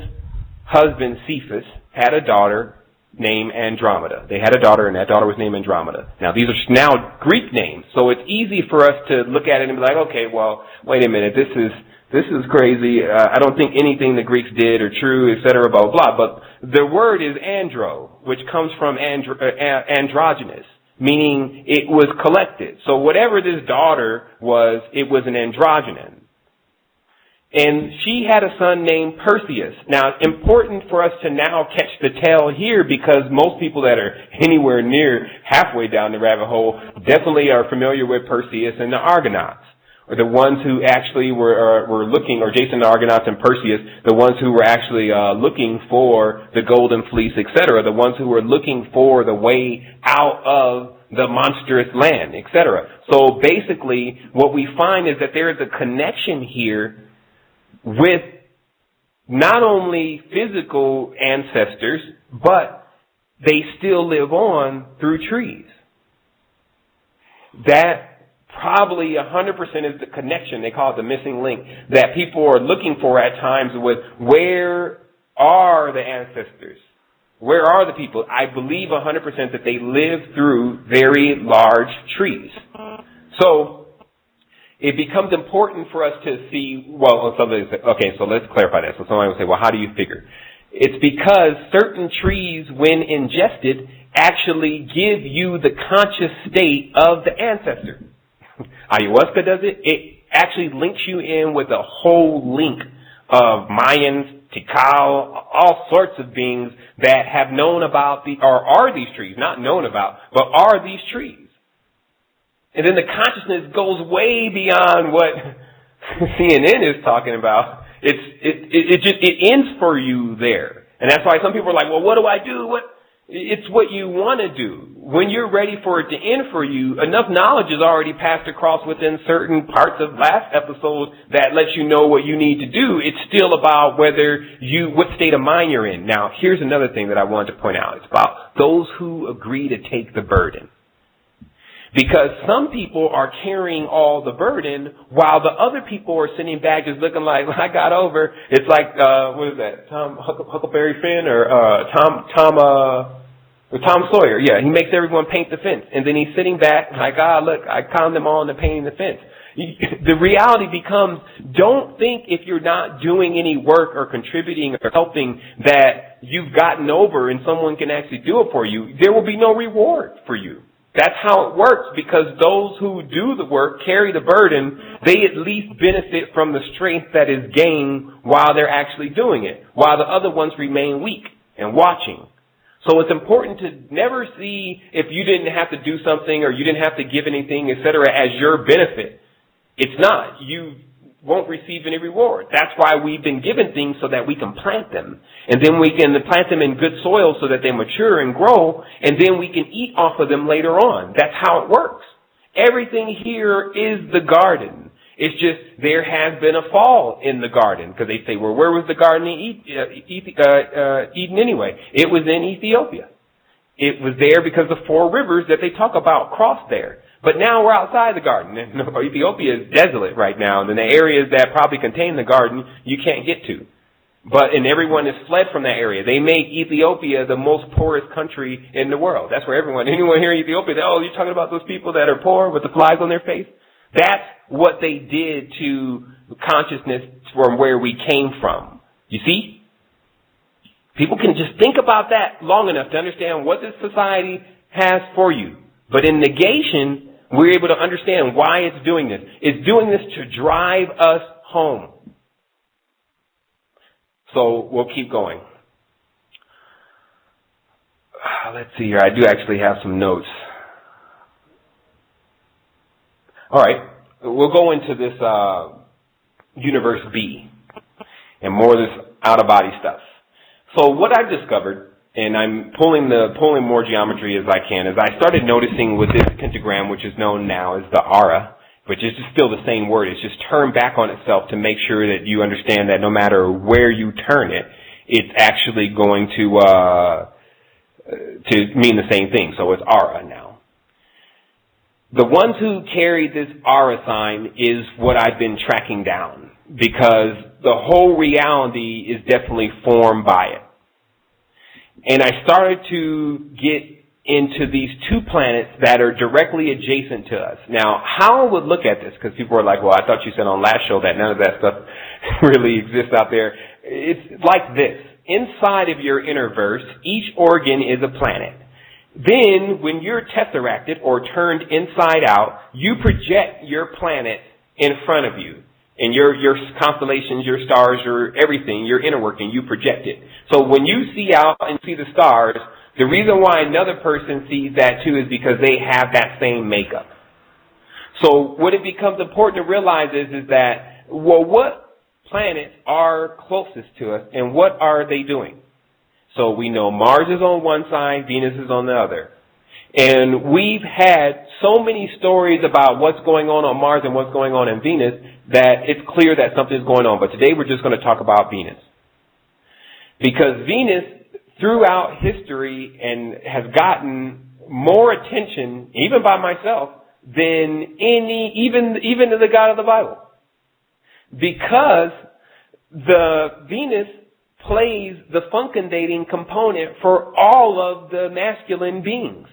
husband, Cepheus, had a daughter named Andromeda. They had a daughter, and that daughter was named Andromeda. Now, these are now Greek names, so it's easy for us to look at it and be like, okay, well, wait a minute, this is crazy. I don't think anything the Greeks did are true, etc., blah, blah, blah. But the word is andro, which comes from androgynous, meaning it was collected. So whatever this daughter was, it was an androgynon. And she had a son named Perseus. Now, it's important for us to now catch the tail here because most people that are anywhere near halfway down the rabbit hole definitely are familiar with Perseus and the Argonauts, or the ones who actually were looking, or Jason the Argonauts and Perseus, the ones who were actually looking for the golden fleece, etc., the ones who were looking for the way out of the monstrous land, etc. So basically, what we find is that there is a connection here with not only physical ancestors, but they still live on through trees. That probably 100% is the connection, they call it the missing link, that people are looking for at times with where are the ancestors? Where are the people? I believe 100% that they live through very large trees. So it becomes important for us to see, okay, so let's clarify that. So somebody will say, well, how do you figure? It's because certain trees, when ingested, actually give you the conscious state of the ancestor. Ayahuasca does it. It actually links you in with a whole link of Mayans, Tikal, all sorts of beings that have known about or are these trees, not known about, but are these trees. And then the consciousness goes way beyond what CNN is talking about. It ends for you there. And that's why some people are like, well, what do I do? It's what you want to do. When you're ready for it to end for you, enough knowledge is already passed across within certain parts of last episode that lets you know what you need to do. It's still about what state of mind you're in. Now, here's another thing that I wanted to point out. It's about those who agree to take the burden. Because some people are carrying all the burden while the other people are sitting back just looking like, I got over. It's like, what is that? Tom Huckleberry Finn or Tom Or Tom Sawyer, yeah, he makes everyone paint the fence. And then he's sitting back like, look, I conned them all into painting the fence. The reality becomes, don't think if you're not doing any work or contributing or helping that you've gotten over and someone can actually do it for you. There will be no reward for you. That's how it works, because those who do the work, carry the burden, they at least benefit from the strength that is gained while they're actually doing it, while the other ones remain weak and watching. So it's important to never see if you didn't have to do something or you didn't have to give anything, etc., as your benefit. It's not. You won't receive any reward. That's why we've been given things, so that we can plant them. And then we can plant them in good soil so that they mature and grow, and then we can eat off of them later on. That's how it works. Everything here is the garden. It's just there has been a fall in the garden, because they say, well, where was the garden in Eden anyway? It was in Ethiopia. It was there because the 4 rivers that they talk about crossed there. But now we're outside the garden. Ethiopia is desolate right now, and the areas that probably contain the garden you can't get to. And everyone has fled from that area. They make Ethiopia the most poorest country in the world. That's where anyone here in Ethiopia, you're talking about those people that are poor with the flies on their face? That's what they did to consciousness from where we came from. You see? People can just think about that long enough to understand what this society has for you. But in negation, we're able to understand why it's doing this. It's doing this to drive us home. So we'll keep going. Let's see here. I do actually have some notes. All right. We'll go into this Universe B and more of this out-of-body stuff. So what I've discovered, and I'm pulling more geometry as I can, as I started noticing with this pentagram, which is known now as the Arra, which is just still the same word. It's just turned back on itself to make sure that you understand that no matter where you turn it, it's actually going to mean the same thing. So it's Arra now. The ones who carry this Arra sign is what I've been tracking down, because the whole reality is definitely formed by it. And I started to get into these 2 planets that are directly adjacent to us. Now, how I would look at this, because people are like, well, I thought you said on last show that none of that stuff really exists out there. It's like this. Inside of your inner verse, each organ is a planet. Then, when you're tesseracted or turned inside out, you project your planet in front of you. And your constellations, your stars, your everything, your inner working, you project it. So when you see out and see the stars, the reason why another person sees that too is because they have that same makeup. So what it becomes important to realize is that, well, what planets are closest to us and what are they doing? So we know Mars is on one side, Venus is on the other. And we've had so many stories about what's going on Mars and what's going on in Venus that it's clear that something's going on. But today we're just going to talk about Venus. Because Venus, throughout history, and has gotten more attention, even by myself, than even the God of the Bible. Because the Venus plays the fecundating component for all of the masculine beings.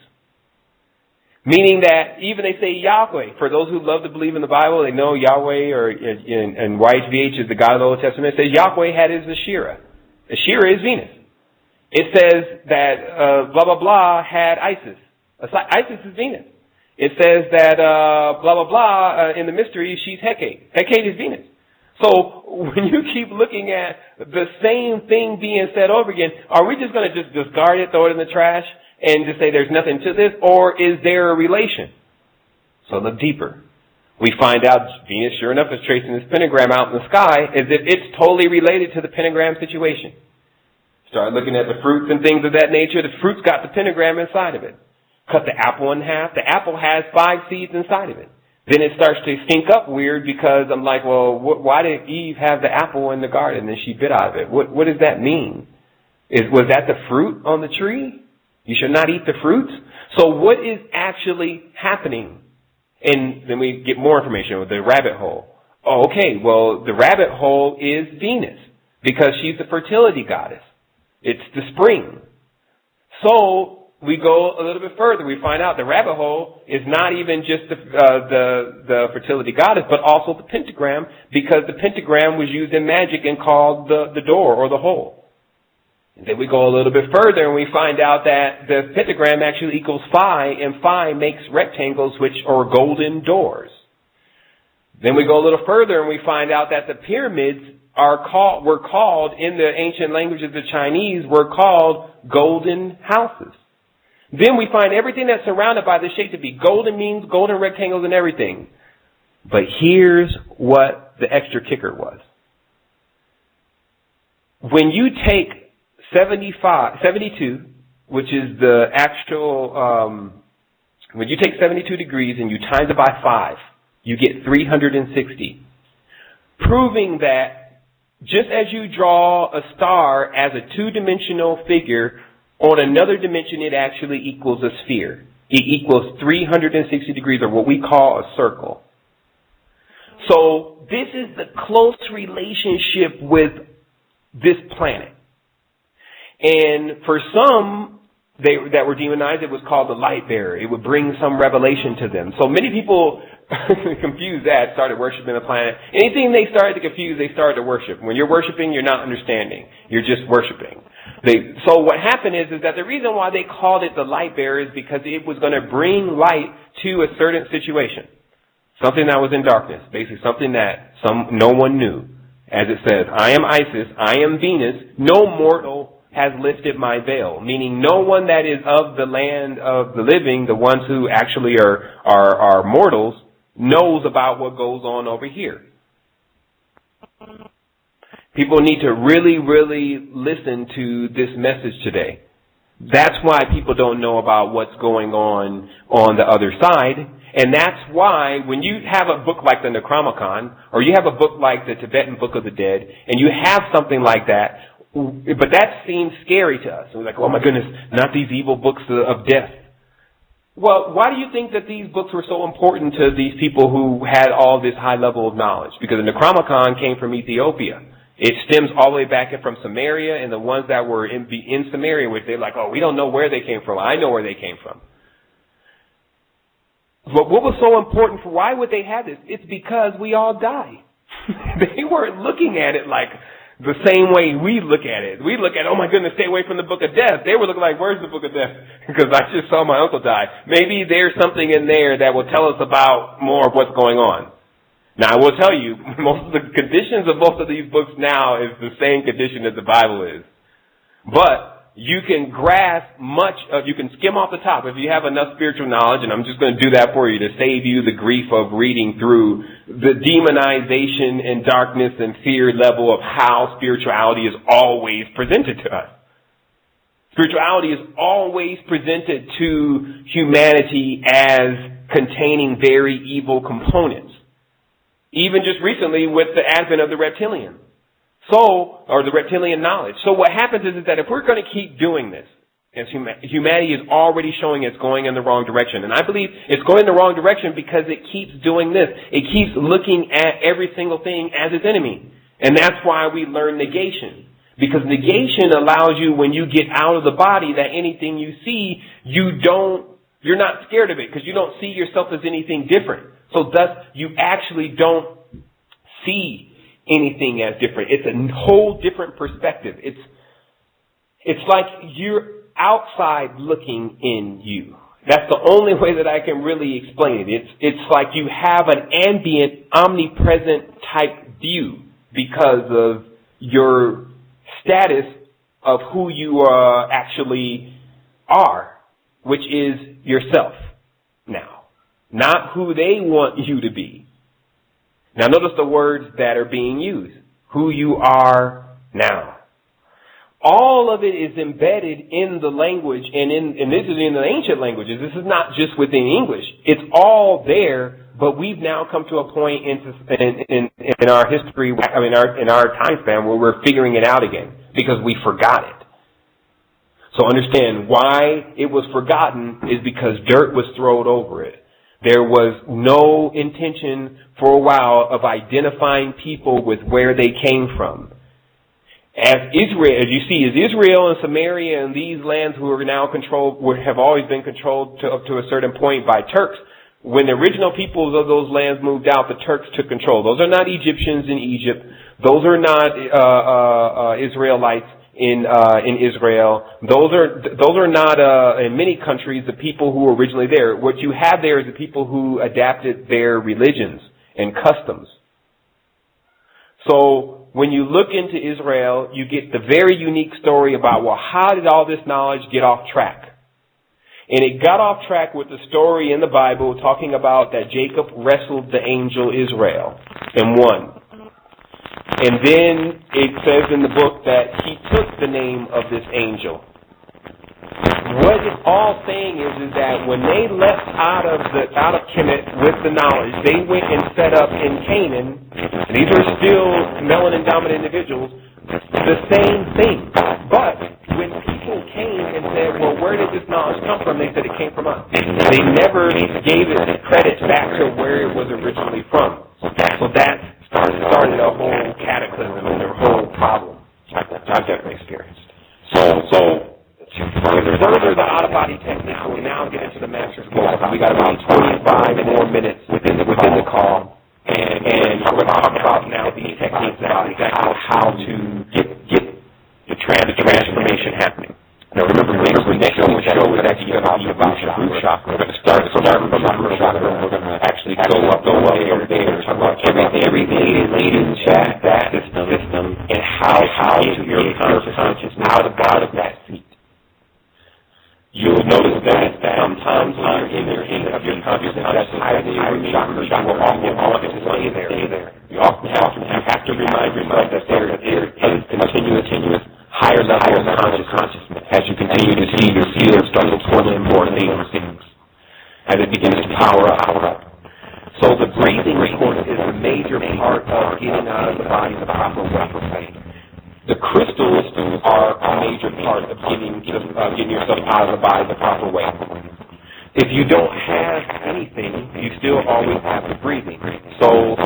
Meaning that even they say Yahweh, for those who love to believe in the Bible, they know Yahweh, or and YHVH is the God of the Old Testament. It says Yahweh had his Asherah. Asherah is Venus. It says that blah, blah, blah had Isis. Isis is Venus. It says that blah, blah, blah in the mystery, she's Hecate. Hecate is Venus. So when you keep looking at the same thing being said over again, are we just going to just discard it, throw it in the trash, and just say there's nothing to this, or is there a relation? So look deeper. We find out Venus, sure enough, is tracing this pentagram out in the sky as if it's totally related to the pentagram situation. Start looking at the fruits and things of that nature. The fruit's got the pentagram inside of it. Cut the apple in half. The apple has 5 seeds inside of it. Then it starts to stink up weird because I'm like, well, why did Eve have the apple in the garden and she bit out of it? What does that mean? Was that the fruit on the tree? You should not eat the fruits. So what is actually happening? And then we get more information with the rabbit hole. Oh, okay, well, the rabbit hole is Venus because she's the fertility goddess. It's the spring. So we go a little bit further. We find out the rabbit hole is not even just the fertility goddess, but also the pentagram, because the pentagram was used in magic and called the door or the hole. And then we go a little bit further and we find out that the pentagram actually equals phi, and phi makes rectangles, which are golden doors. Then we go a little further and we find out that the pyramids were called in the ancient language of the Chinese, were called golden houses. Then we find everything that's surrounded by the shape to be golden, means golden rectangles and everything. But here's what the extra kicker was. When you take 72, which is the actual, when you take 72 degrees and you times it by 5, you get 360. Proving that just as you draw a star as a two-dimensional figure, on another dimension, it actually equals a sphere. It equals 360 degrees, or what we call a circle. So this is the close relationship with this planet. And for some that were demonized, it was called the light bearer. It would bring some revelation to them. So many people confused that, started worshiping the planet. Anything they started to confuse, they started to worship. When you're worshiping, you're not understanding. You're just worshiping. So what happened is that the reason why they called it the light bearer is because it was going to bring light to a certain situation. Something that was in darkness. Basically something that no one knew. As it says, I am Isis, I am Venus, no mortal has lifted my veil. Meaning no one that is of the land of the living, the ones who actually are mortals, knows about what goes on over here. People need to really, really listen to this message today. That's why people don't know about what's going on the other side. And that's why when you have a book like the Necronomicon, or you have a book like the Tibetan Book of the Dead, and you have something like that, but that seems scary to us. We're like, oh my goodness, not these evil books of death. Well, why do you think that these books were so important to these people who had all this high level of knowledge? Because the Necronomicon came from Ethiopia. It stems all the way back from Samaria, and the ones that were in Samaria, which they're like, oh, we don't know where they came from. I know where they came from. But what was so important for, why would they have this? It's because we all die. They weren't looking at it like the same way we look at it. We look at, oh my goodness, stay away from the book of death. They were looking like, where's the book of death? Because I just saw my uncle die. Maybe there's something in there that will tell us about more of what's going on. Now, I will tell you, most of the conditions of most of these books now is the same condition that the Bible is. But you can grasp you can skim off the top if you have enough spiritual knowledge, and I'm just going to do that for you to save you the grief of reading through the demonization and darkness and fear level of how spirituality is always presented to us. Spirituality is always presented to humanity as containing very evil components. Even just recently with the advent of the reptilian. Or the reptilian knowledge. So what happens is that if we're going to keep doing this, as humanity is already showing it's going in the wrong direction. And I believe it's going in the wrong direction because it keeps doing this. It keeps looking at every single thing as its enemy. And that's why we learn negation. Because negation allows you, when you get out of the body, that anything you see, you're not scared of it because you don't see yourself as anything different. So thus, you actually don't see anything as different. It's a whole different perspective. It's like you're outside looking in you. That's the only way that I can really explain it. It's like you have an ambient, omnipresent type view because of your status of who you actually are, which is yourself now. Not who they want you to be. Now notice the words that are being used. Who you are now. All of it is embedded in the language, and this is in the ancient languages. This is not just within English. It's all there, but we've now come to a point in our history, in our time span, where we're figuring it out again because we forgot it. So understand why it was forgotten is because dirt was thrown over it. There was no intention for a while of identifying people with where they came from. As Israel and Samaria and these lands who are now controlled, have always been controlled up to a certain point by Turks. When the original peoples of those lands moved out, the Turks took control. Those are not Egyptians in Egypt. Those are not Israelites in Israel. Those are not in many countries the people who were originally there. What you have there is the people who adapted their religions and customs. So when you look into Israel, you get the very unique story about, well, how did all this knowledge get off track? And it got off track with the story in the Bible talking about that Jacob wrestled the angel Israel and won. And then it says in the book that he took the name of this angel. What it's all saying is that when they left out of Kemet with the knowledge, they went and set up in Canaan, and these are still melanin-dominant individuals, the same thing. But when people came and said, well, where did this knowledge come from? They said it came from us. They never gave it credit back to where it was originally from. So that started a whole cataclysm and a whole problem I've definitely experienced. So to further the out-of-body technique, we now get into the master's goals. We got about 25 more minutes within the call, and we're going to talk about now these techniques, exactly how to get the transformation happening. Now remember, the next show is actually going to be about the root chakra. We're going to start from the root chakra. We're going to actually go up there, talk about everything related to that system and how to get your consciousness out of that seat. You'll notice that sometimes when you're in your consciousness that's higher than your root chakra, you will often want to stay there. You often have to remind yourself that there is continuous higher level of consciousness as you continue to see your field start to pull in more things as it begins to power up. So the breathing, of course, is a major part of getting out of the body the proper way. The crystals are a major part of getting yourself out of the body the proper way. If you don't have anything, you still always have the breathing. So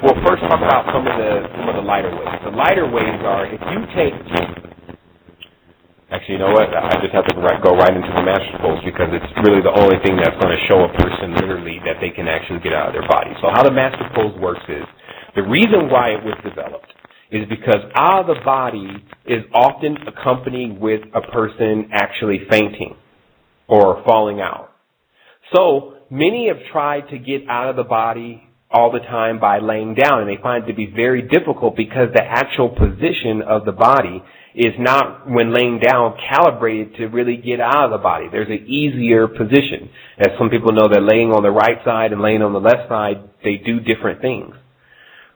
we'll first talk about some of the lighter ways. The lighter ways are if you take. Actually, you know what? I just have to go right into the master pose because it's really the only thing that's going to show a person literally that they can actually get out of their body. So how the master pose works is the reason why it was developed is because out of the body is often accompanied with a person actually fainting or falling out. So many have tried to get out of the body all the time by laying down, and they find it to be very difficult because the actual position of the body is not, when laying down, calibrated to really get out of the body. There's an easier position. As some people know that laying on the right side and laying on the left side, they do different things.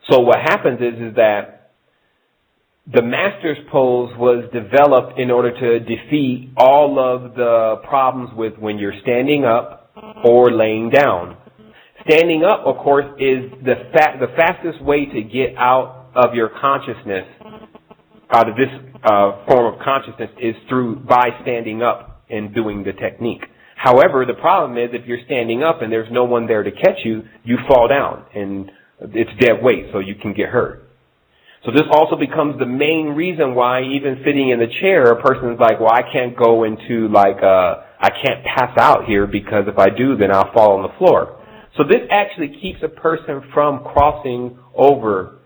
So what happens is that the master's pose was developed in order to defeat all of the problems with when you're standing up or laying down. Standing up, of course, is the fastest way to get out of your consciousness, out of this form of consciousness, is by standing up and doing the technique. However, the problem is if you're standing up and there's no one there to catch you, you fall down and it's dead weight, so you can get hurt. So this also becomes the main reason why even sitting in the chair, a person's like, well, I can't go into I can't pass out here because if I do, then I'll fall on the floor. So this actually keeps a person from crossing over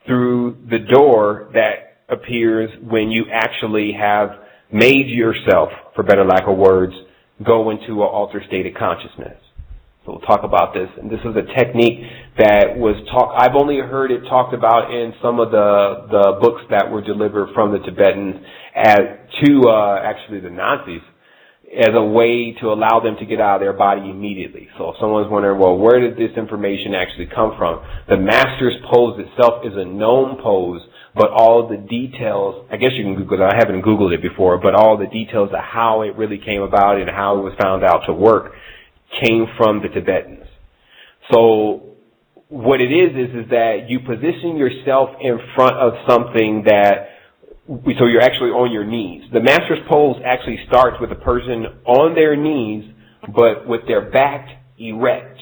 through the door that appears when you actually have made yourself, for better lack of words, go into an altered state of consciousness. So we'll talk about this. And this is a technique that was I've only heard it talked about in some of the books that were delivered from the Tibetans to actually the Nazis as a way to allow them to get out of their body immediately. So if someone's wondering, well, where did this information actually come from? The master's pose itself is a known pose, but all of the details, I guess you can Google it, I haven't Googled it before, but all the details of how it really came about and how it was found out to work came from the Tibetans. So what it is that you position yourself in front of something so you're actually on your knees. The master's pose actually starts with a person on their knees, but with their back erect.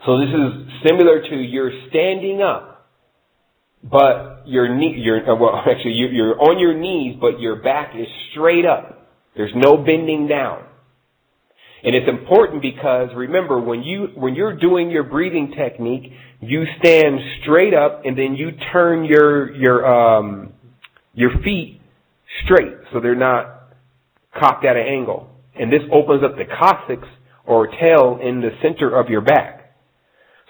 So this is similar to you're standing up, but you're on your knees, but your back is straight up. There's no bending down. And it's important because, remember, when you're doing your breathing technique, you stand straight up and then you turn your feet straight so they're not cocked at an angle. And this opens up the coccyx or tail in the center of your back.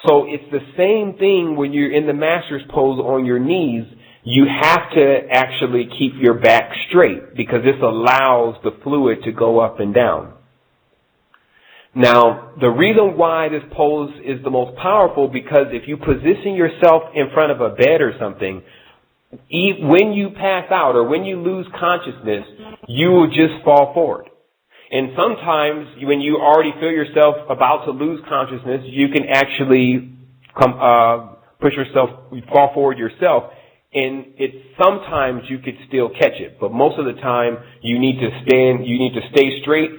So it's the same thing when you're in the master's pose on your knees. You have to actually keep your back straight because this allows the fluid to go up and down. Now, the reason why this pose is the most powerful, because if you position yourself in front of a bed or something, when you pass out or when you lose consciousness, you will just fall forward. And sometimes when you already feel yourself about to lose consciousness, you can actually fall forward yourself. And sometimes you could still catch it, but most of the time you need to stay straight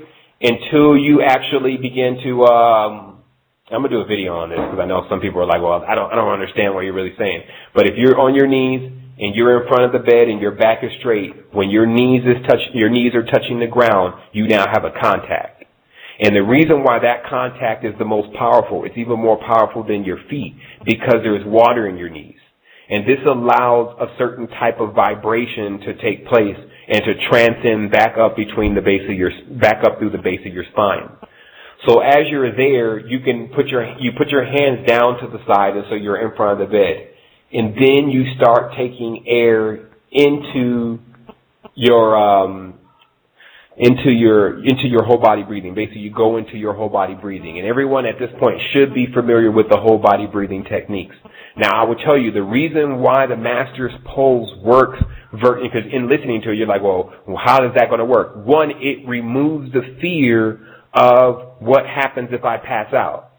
until you actually begin to, I'm going to do a video on this because I know some people are like, well, I don't understand what you're really saying. But if you're on your knees and you're in front of the bed and your back is straight, when your knees are touching the ground, you now have a contact. And the reason why that contact is the most powerful, it's even more powerful than your feet, because there's water in your knees. And this allows a certain type of vibration to take place and to transcend back up through the base of your spine. So as you're there, you can put your hands down to the side, and so you're in front of the bed. And then you start taking air into your whole body breathing. Basically, you go into your whole body breathing. And everyone at this point should be familiar with the whole body breathing techniques. Now, I will tell you the reason why the master's pose works, because in listening to it, you're like, well, how is that going to work? One, it removes the fear of what happens if I pass out,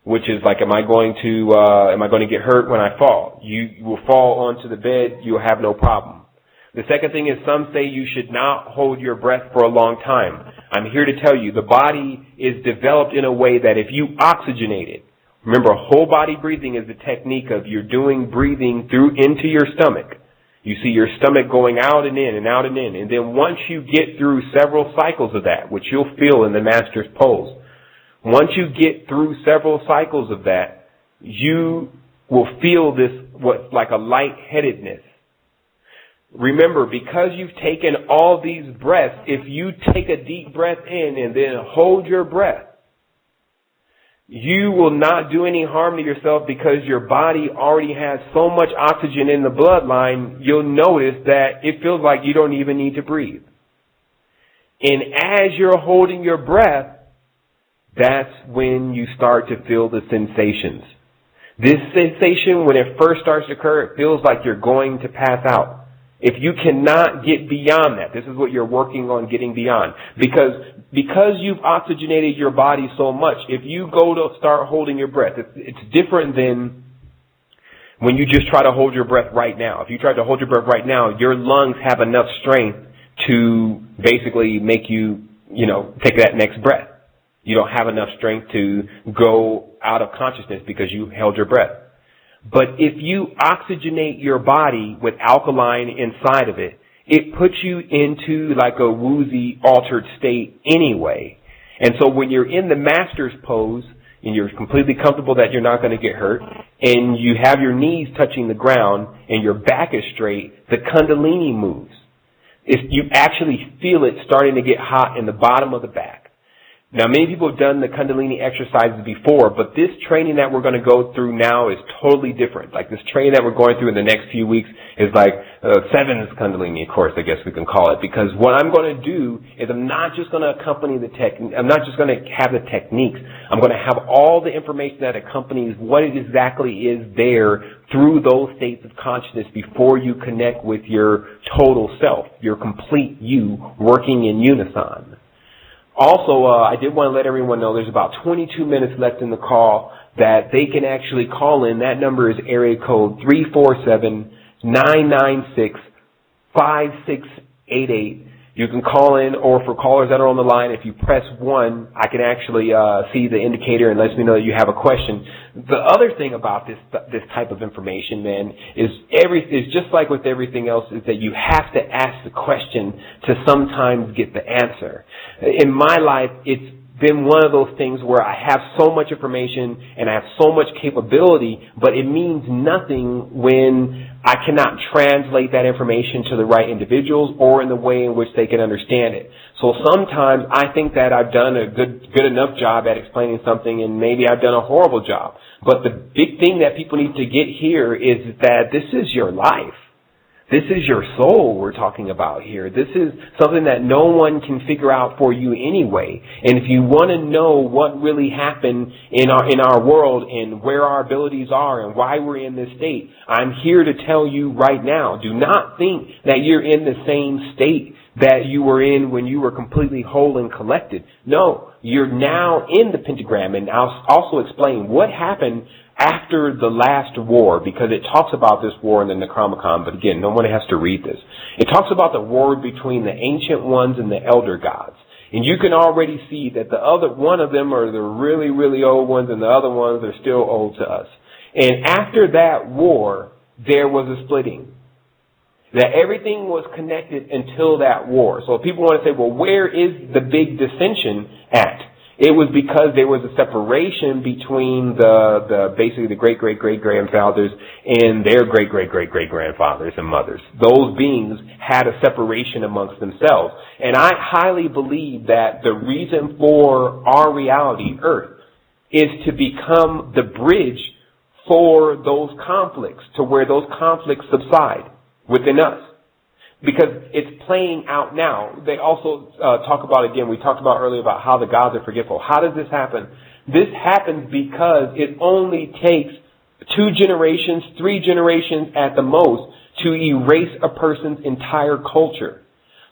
which is like, am I going to get hurt when I fall? You will fall onto the bed, you'll have no problem. The second thing is, some say you should not hold your breath for a long time. I'm here to tell you, the body is developed in a way that if you oxygenate it, remember, whole body breathing is the technique of you're doing breathing through into your stomach. You see your stomach going out and in and out and in. And then once you get through several cycles of that, which you'll feel in the master's pose, once you get through several cycles of that, you will feel this, what's like a lightheadedness. Remember, because you've taken all these breaths, if you take a deep breath in and then hold your breath, you will not do any harm to yourself because your body already has so much oxygen in the bloodline, you'll notice that it feels like you don't even need to breathe. And as you're holding your breath, that's when you start to feel the sensations. This sensation, when it first starts to occur, it feels like you're going to pass out. If you cannot get beyond that, this is what you're working on getting beyond. Because you've oxygenated your body so much, if you go to start holding your breath, it's different than when you just try to hold your breath right now. If you try to hold your breath right now, your lungs have enough strength to basically make you, take that next breath. You don't have enough strength to go out of consciousness because you held your breath. But if you oxygenate your body with alkaline inside of it, it puts you into like a woozy, altered state anyway. And so when you're in the master's pose and you're completely comfortable that you're not going to get hurt, and you have your knees touching the ground and your back is straight, the Kundalini moves. You actually feel it starting to get hot in the bottom of the back. Now, many people have done the Kundalini exercises before, but this training that we're going to go through now is totally different. Like this training that we're going through in the next few weeks is like Seven's Kundalini, of course, I guess we can call it. Because what I'm going to do is I'm not just going to I'm not just going to have the techniques. I'm going to have all the information that accompanies what it exactly is there through those states of consciousness before you connect with your total self, your complete you working in unison. Also, I did want to let everyone know there's about 22 minutes left in the call that they can actually call in. That number is area code 347-996-5688. You can call in, or for callers that are on the line, if you press 1, I can actually see the indicator and lets me know that you have a question. The other thing about this type of information, man, is just like with everything else, is that you have to ask the question to sometimes get the answer. In my life, it's been one of those things where I have so much information and I have so much capability, but it means nothing when I cannot translate that information to the right individuals or in the way in which they can understand it. So sometimes I think that I've done a good enough job at explaining something, and maybe I've done a horrible job. But the big thing that people need to get here is that this is your life. This is your soul we're talking about here. This is something that no one can figure out for you anyway. And if you want to know what really happened in our world and where our abilities are and why we're in this state, I'm here to tell you right now, do not think that you're in the same state that you were in when you were completely whole and collected. No, you're now in the pentagram. And I'll also explain what happened after the last war, because it talks about this war in the Necronomicon, but again, no one has to read this. It talks about the war between the ancient ones and the elder gods. And you can already see that one of them are the really, really old ones, and the other ones are still old to us. And after that war, there was a splitting. That everything was connected until that war. So people want to say, well, where is the big dissension at? It was because there was a separation between basically the great-great-great-grandfathers and their great-great-great-great-grandfathers and mothers. Those beings had a separation amongst themselves. And I highly believe that the reason for our reality, Earth, is to become the bridge for those conflicts, to where those conflicts subside within us. Because it's playing out now. They also talk about, again, we talked about earlier about how the gods are forgetful. How does this happen? This happens because it only takes 2 generations, 3 generations at the most to erase a person's entire culture.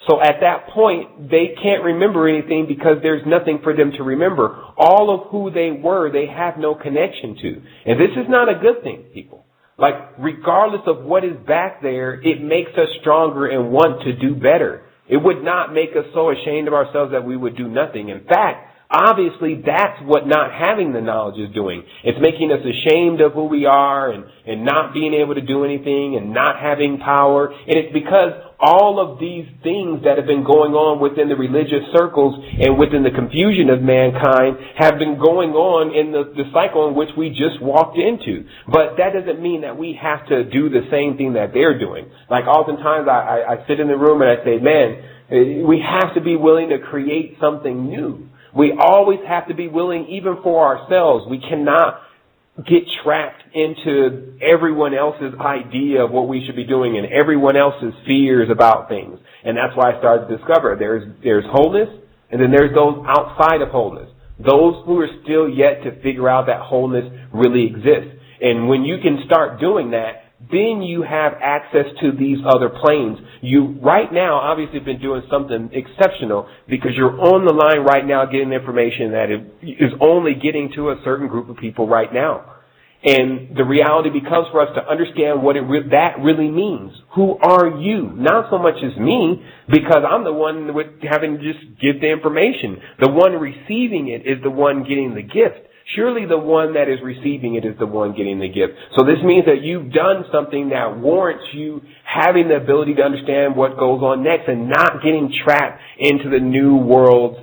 So at that point, they can't remember anything because there's nothing for them to remember. All of who they were, they have no connection to. And this is not a good thing, people. Like, regardless of what is back there, it makes us stronger and want to do better. It would not make us so ashamed of ourselves that we would do nothing. In fact, obviously, that's what not having the knowledge is doing. It's making us ashamed of who we are and not being able to do anything and not having power. And it's because all of these things that have been going on within the religious circles and within the confusion of mankind have been going on in the cycle in which we just walked into. But that doesn't mean that we have to do the same thing that they're doing. Like oftentimes I sit in the room and I say, man, we have to be willing to create something new. We always have to be willing, even for ourselves. We cannot get trapped into everyone else's idea of what we should be doing and everyone else's fears about things. And that's why I started to discover there's wholeness, and then there's those outside of wholeness. Those who are still yet to figure out that wholeness really exists. And when you can start doing that, then you have access to these other planes. You, right now, obviously have been doing something exceptional because you're on the line right now getting information that is only getting to a certain group of people right now. And the reality becomes for us to understand what that really means. Who are you? Not so much as me, because I'm the one with having to just give the information. The one receiving it is the one getting the gift. Surely the one that is receiving it is the one getting the gift. So this means that you've done something that warrants you having the ability to understand what goes on next and not getting trapped into the new world's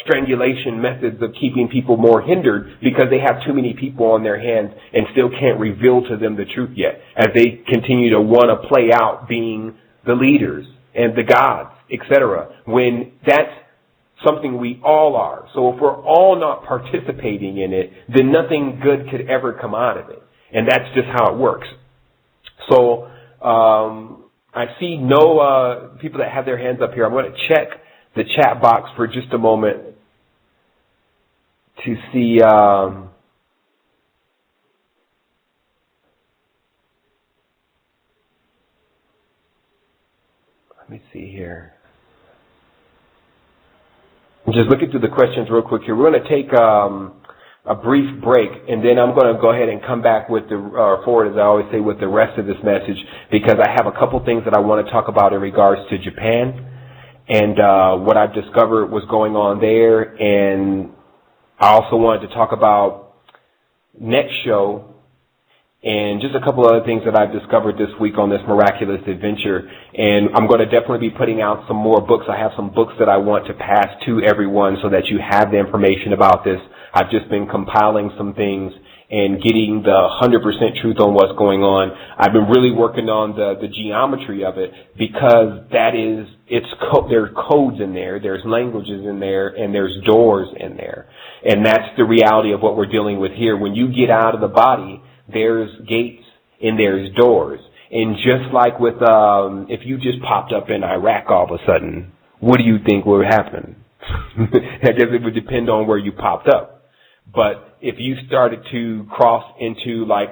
strangulation methods of keeping people more hindered because they have too many people on their hands and still can't reveal to them the truth yet as they continue to want to play out being the leaders and the gods, etc. When that's something we all are. So if we're all not participating in it, then nothing good could ever come out of it. And that's just how it works. So I see no people that have their hands up here. I'm going to check the chat box for just a moment to see let me see here. I'm just looking through the questions real quick here. We're going to take a brief break, and then I'm going to go ahead and come back with forward, as I always say, with the rest of this message, because I have a couple things that I want to talk about in regards to Japan and what I've discovered was going on there. And I also wanted to talk about next show and just a couple of other things that I've discovered this week on this miraculous adventure. And I'm going to definitely be putting out some more books. I have some books that I want to pass to everyone so that you have the information about this. I've just been compiling some things and getting the 100% truth on what's going on. I've been really working on the geometry of it, because there's codes in there, there's languages in there, and there's doors in there. And that's the reality of what we're dealing with here. When you get out of the body, there's gates and there's doors. And just like with, if you just popped up in Iraq all of a sudden, what do you think would happen? I guess it would depend on where you popped up. But if you started to cross into like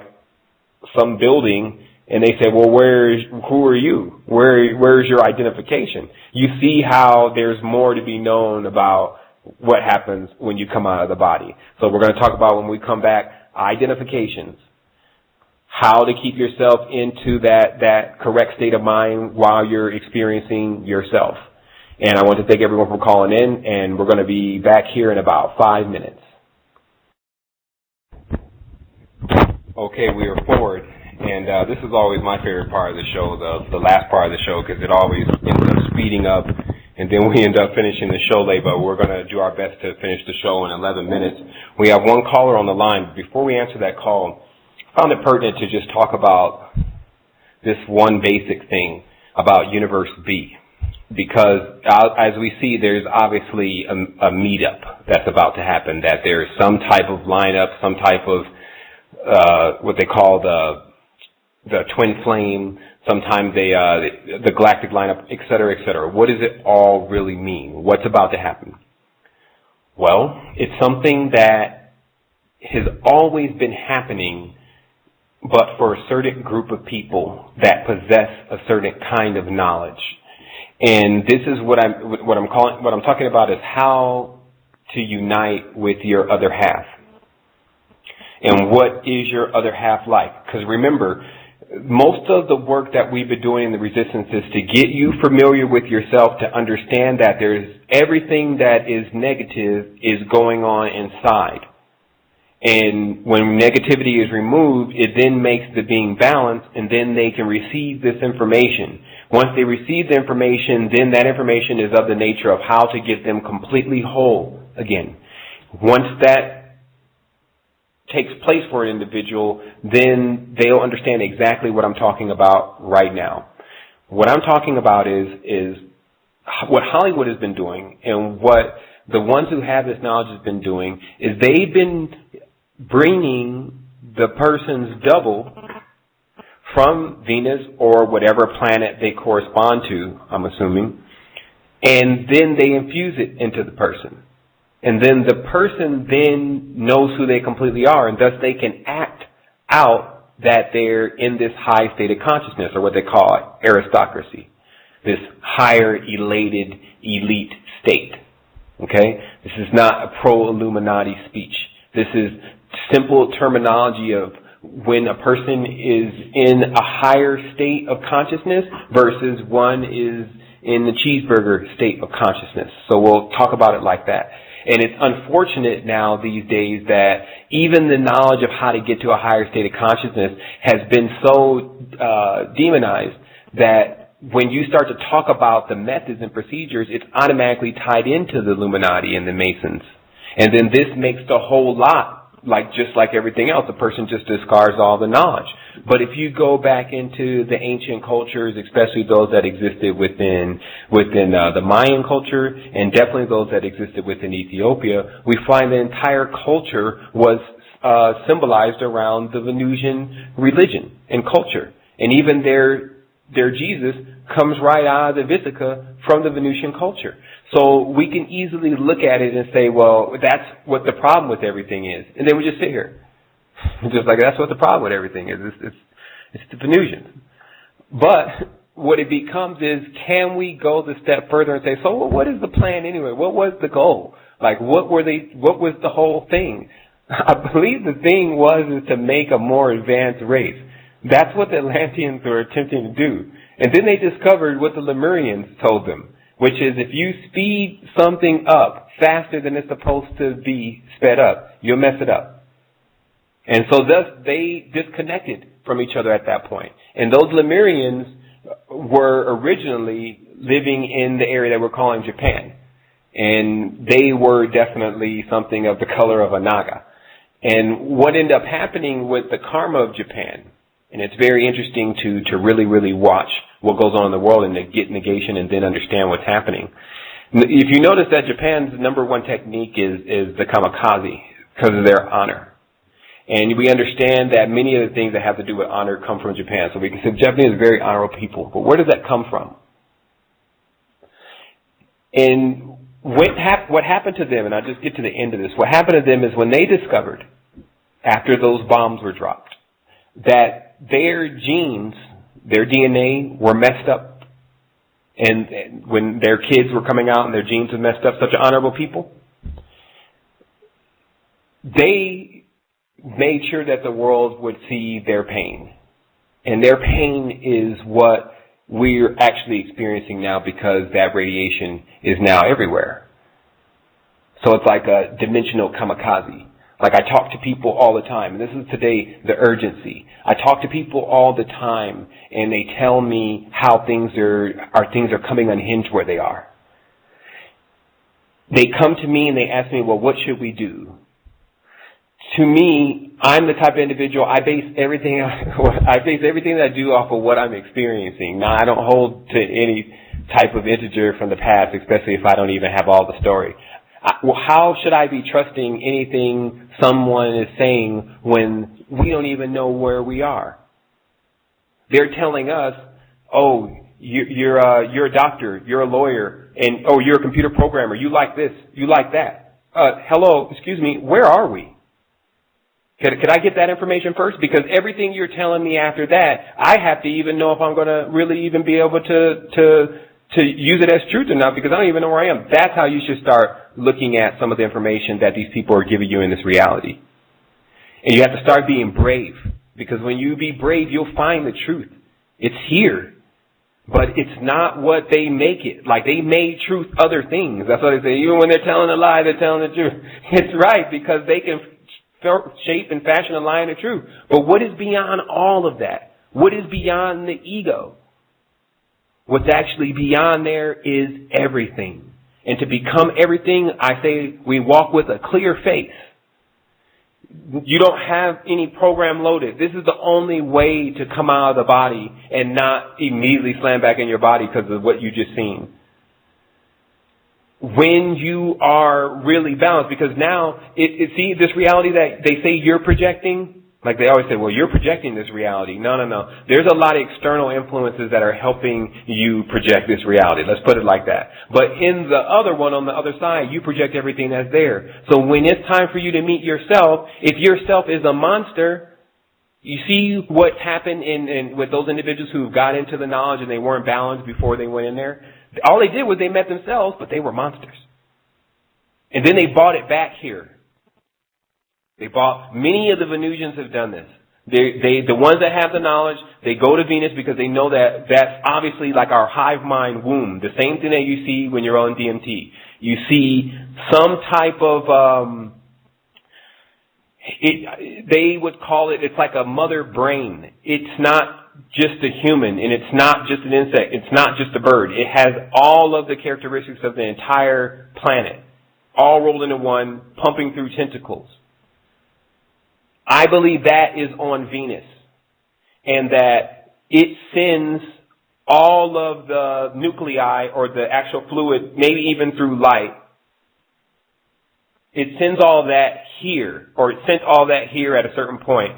some building and they say, well, who are you? Where's your identification? You see how there's more to be known about what happens when you come out of the body. So we're going to talk about, when we come back, identifications, how to keep yourself into that correct state of mind while you're experiencing yourself. And I want to thank everyone for calling in, and we're going to be back here in about 5 minutes. Okay, we are forward, and this is always my favorite part of the show, the last part of the show, because it always ends up speeding up, and then we end up finishing the show late, but we're going to do our best to finish the show in 11 minutes. We have one caller on the line. Before we answer that call, I found it pertinent to just talk about this one basic thing about Universe B, because as we see, there's obviously a meetup that's about to happen, that there's some type of lineup, some type of what they call the twin flame, sometimes the galactic lineup, et cetera, et cetera. What does it all really mean? What's about to happen? Well, it's something that has always been happening, but for a certain group of people that possess a certain kind of knowledge. And this is what I'm talking about is how to unite with your other half. And what is your other half like? Because remember, most of the work that we've been doing in the resistance is to get you familiar with yourself, to understand that there's everything that is negative is going on inside. And when negativity is removed, it then makes the being balanced, and then they can receive this information. Once they receive the information, then that information is of the nature of how to get them completely whole again. Once that takes place for an individual, then they'll understand exactly what I'm talking about right now. What I'm talking about is what Hollywood has been doing, and what the ones who have this knowledge have been doing, is they've been bringing the person's double from Venus or whatever planet they correspond to, I'm assuming, and then they infuse it into the person. And then the person then knows who they completely are, and thus they can act out that they're in this high state of consciousness, or what they call aristocracy, this higher, elated, elite state. Okay? This is not a pro-Illuminati speech. This is simple terminology of when a person is in a higher state of consciousness versus one is in the cheeseburger state of consciousness. So we'll talk about it like that. And it's unfortunate now these days that even the knowledge of how to get to a higher state of consciousness has been so demonized that when you start to talk about the methods and procedures, it's automatically tied into the Illuminati and the Masons. And then this makes the whole lot, just like everything else, the person just discards all the knowledge. But if you go back into the ancient cultures, especially those that existed within the Mayan culture, and definitely those that existed within Ethiopia, we find the entire culture was symbolized around the Venusian religion and culture. And even their Jesus comes right out of the Vesica from the Venusian culture. So we can easily look at it and say, well, that's what the problem with everything is. And then we just sit here. Just like that's what the problem with everything is. It's the Venusians. But what it becomes is, can we go the step further and say, so what is the plan anyway? What was the goal? Like, what was the whole thing? I believe the thing was to make a more advanced race. That's what the Atlanteans were attempting to do. And then they discovered what the Lemurians told them. which is if you speed something up faster than it's supposed to be sped up, you'll mess it up. And so thus they disconnected from each other at that point. And those Lemurians were originally living in the area that we're calling Japan. And they were definitely something of the color of a naga. And what ended up happening with the karma of Japan, and it's very interesting to really, really watch what goes on in the world and to get negation and then understand what's happening. If you notice that Japan's number one technique is the kamikaze because of their honor. And we understand that many of the things that have to do with honor come from Japan. So we can say Japanese are very honorable people. But where does that come from? And what happened to them, and I'll just get to the end of this, what happened to them is when they discovered, after those bombs were dropped, that their genes, their DNA were messed up. And when their kids were coming out and their genes were messed up, such honorable people, they made sure that the world would see their pain. And their pain is what we're actually experiencing now because that radiation is now everywhere. So it's like a dimensional kamikaze. Like I talk to people all the time, and this is today the urgency. I talk to people all the time, and they tell me how things are coming unhinged where they are. They come to me and they ask me, well, what should we do? To me, I'm the type of individual, I base everything that I do off of what I'm experiencing. Now, I don't hold to any type of integer from the past, especially if I don't even have all the story. How should I be trusting anything someone is saying when we don't even know where we are? They're telling us, oh, you're a doctor, you're a lawyer, and oh, you're a computer programmer, you like this, you like that. Hello, excuse me, where are we? Could I get that information first? Because everything you're telling me after that, I have to even know if I'm going to really even be able to use it as truth or not, because I don't even know where I am. That's how you should start looking at some of the information that these people are giving you in this reality. And you have to start being brave, because when you be brave, you'll find the truth. It's here. But it's not what they make it. Like, they made truth other things. That's what they say. Even when they're telling a lie, they're telling the truth. It's right, because they can shape and fashion a lie and a truth. But what is beyond all of that? What is beyond the ego? What's actually beyond there is everything. And to become everything, I say we walk with a clear face. You don't have any program loaded. This is the only way to come out of the body and not immediately slam back in your body because of what you just seen. When you are really balanced, because now, see this reality that they say you're projecting, like they always say, well, you're projecting this reality. No. There's a lot of external influences that are helping you project this reality. Let's put it like that. But in the other one, on the other side, you project everything that's there. So when it's time for you to meet yourself, if yourself is a monster, you see what's happened with those individuals who got into the knowledge and they weren't balanced before they went in there. All they did was they met themselves, but they were monsters. And then they brought it back here. Many of the Venusians have done this. The ones that have the knowledge, they go to Venus because they know that that's obviously like our hive mind womb. The same thing that you see when you're on DMT. You see some type of, they would call it, it's like a mother brain. It's not just a human, and it's not just an insect. It's not just a bird. It has all of the characteristics of the entire planet, all rolled into one, pumping through tentacles. I believe that is on Venus, and that it sends all of the nuclei or the actual fluid, maybe even through light. It sends all that here, or it sent all that here at a certain point,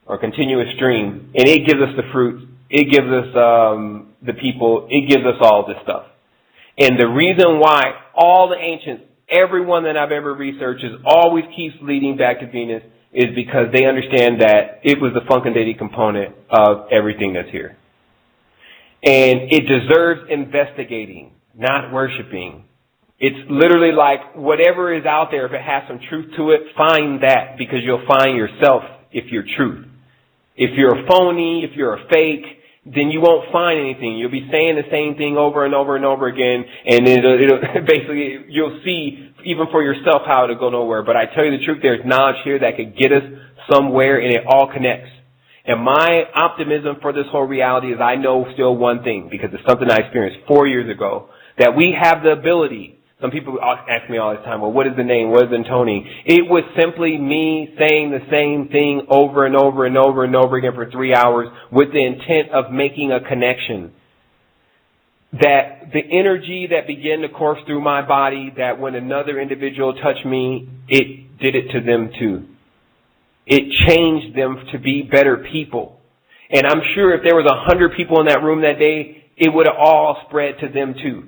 or continuous stream, and it gives us the fruit, it gives us the people, it gives us all this stuff. And the reason why all the ancients, everyone that I've ever researched, always keeps leading back to Venus is because they understand that it was the fecundity component of everything that's here. And it deserves investigating, not worshiping. It's literally like whatever is out there, if it has some truth to it, find that, because you'll find yourself if you're truth. If you're a phony, if you're a fake, then you won't find anything. You'll be saying the same thing over and over and over again, and it'll basically, you'll see even for yourself how it'll go nowhere. But I tell you the truth, there's knowledge here that could get us somewhere, and it all connects. And my optimism for this whole reality is I know still one thing, because it's something I experienced 4 years ago, that we have the ability. Some people ask me all the time, well, what is the name? What is the Tony? It was simply me saying the same thing over and over and over and over again for 3 hours with the intent of making a connection. That the energy that began to course through my body, that when another individual touched me, it did it to them too. It changed them to be better people. And I'm sure if there was 100 people in that room that day, it would have all spread to them too.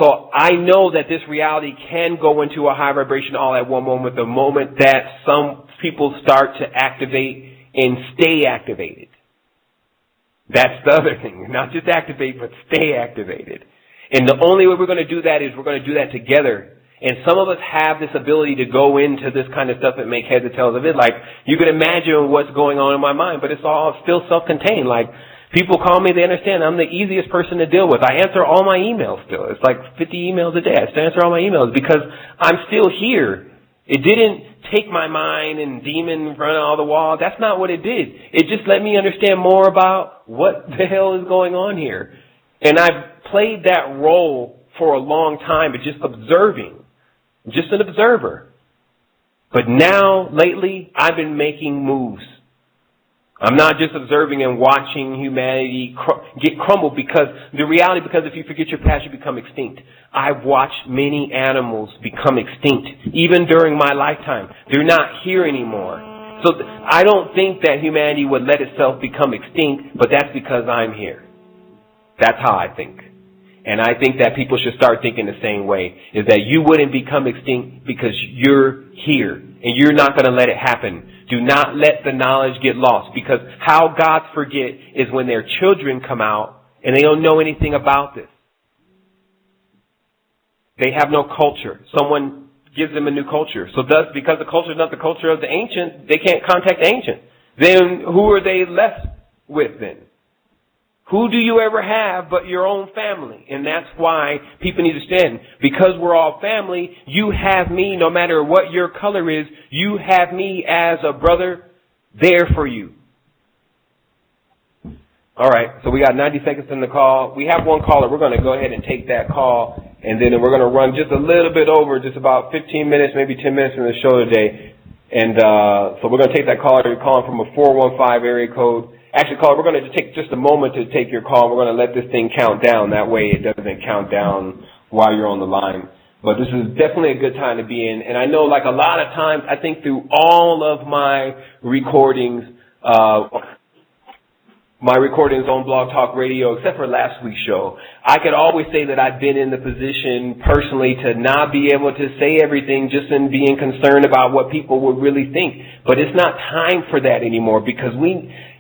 So I know that this reality can go into a high vibration all at one moment, the moment that some people start to activate and stay activated. That's the other thing. Not just activate, but stay activated. And the only way we're going to do that is we're going to do that together. And some of us have this ability to go into this kind of stuff and make heads or tails of it. Like, you can imagine what's going on in my mind, but it's all still self-contained. Like, people call me, they understand I'm the easiest person to deal with. I answer all my emails still. It's like 50 emails a day. I still answer all my emails because I'm still here. It didn't take my mind and demon run all the wall. That's not what it did. It just let me understand more about what the hell is going on here. And I've played that role for a long time, but just observing. Just an observer. But now, lately, I've been making moves. I'm not just observing and watching humanity get crumbled because if you forget your past, you become extinct. I've watched many animals become extinct, even during my lifetime. They're not here anymore. So I don't think that humanity would let itself become extinct, but that's because I'm here. That's how I think. And I think that people should start thinking the same way, is that you wouldn't become extinct because you're here, and you're not going to let it happen. Do not let the knowledge get lost, because how gods forget is when their children come out and they don't know anything about this. They have no culture. Someone gives them a new culture. So thus, because the culture is not the culture of the ancient, they can't contact the ancient. Then who are they left with then? Who do you ever have but your own family? And that's why people need to stand. Because we're all family, you have me, no matter what your color is, you have me as a brother there for you. All right, so we got 90 seconds in the call. We have one caller. We're going to go ahead and take that call, and then we're going to run just a little bit over, just about 15 minutes, maybe 10 minutes in the show today. And so we're going to take that caller. You're calling from a 415 area code. Actually, caller, we're going to take just a moment to take your call. We're going to let this thing count down. That way it doesn't count down while you're on the line. But this is definitely a good time to be in. And I know, like, a lot of times, I think through all of my recordings on Blog Talk Radio, except for last week's show, I could always say that I've been in the position personally to not be able to say everything just in being concerned about what people would really think. But it's not time for that anymore, because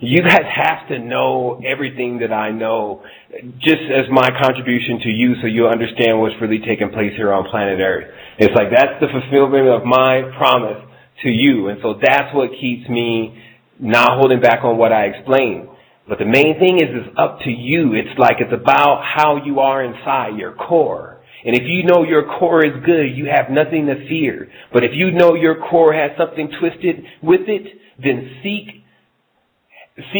you guys have to know everything that I know, just as my contribution to you, so you'll understand what's really taking place here on planet Earth. It's like that's the fulfillment of my promise to you. And so that's what keeps me not holding back on what I explain. But the main thing is it's up to you. It's like it's about how you are inside, your core. And if you know your core is good, you have nothing to fear. But if you know your core has something twisted with it, then seek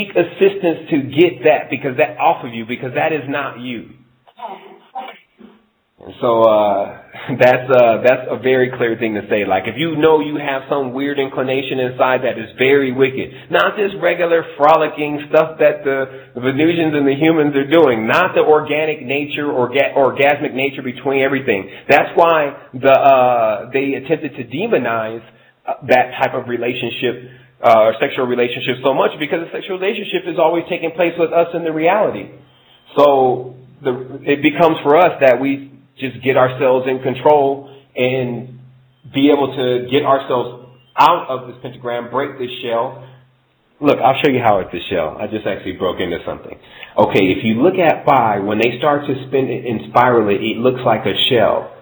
assistance to get that off of you, because that is not you. And so that's a very clear thing to say. Like, if you know you have some weird inclination inside that is very wicked, not this regular frolicking stuff that the Venusians and the humans are doing, not the organic nature, orgasmic nature between everything. That's why they attempted to demonize that type of relationship, or sexual relationship, so much, because the sexual relationship is always taking place with us in the reality. So it becomes for us that we just get ourselves in control and be able to get ourselves out of this pentagram, break this shell. Look, I'll show you how it's a shell. I just actually broke into something. Okay, if you look at phi, when they start to spin it and spiral it, it looks like a shell.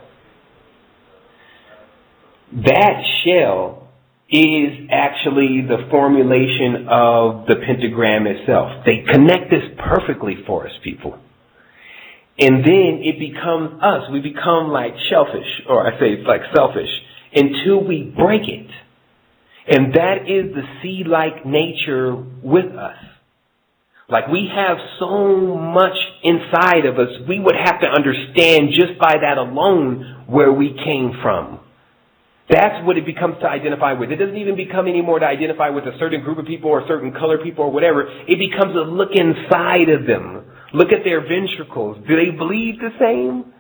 That shell is actually the formulation of the pentagram itself. They connect this perfectly for us, people. And then it becomes us. We become like selfish, until we break it. And that is the seed-like nature with us. Like, we have so much inside of us, we would have to understand just by that alone where we came from. That's what it becomes to identify with. It doesn't even become anymore to identify with a certain group of people or a certain color people or whatever. It becomes a look inside of them. Look at their ventricles. Do they bleed the same?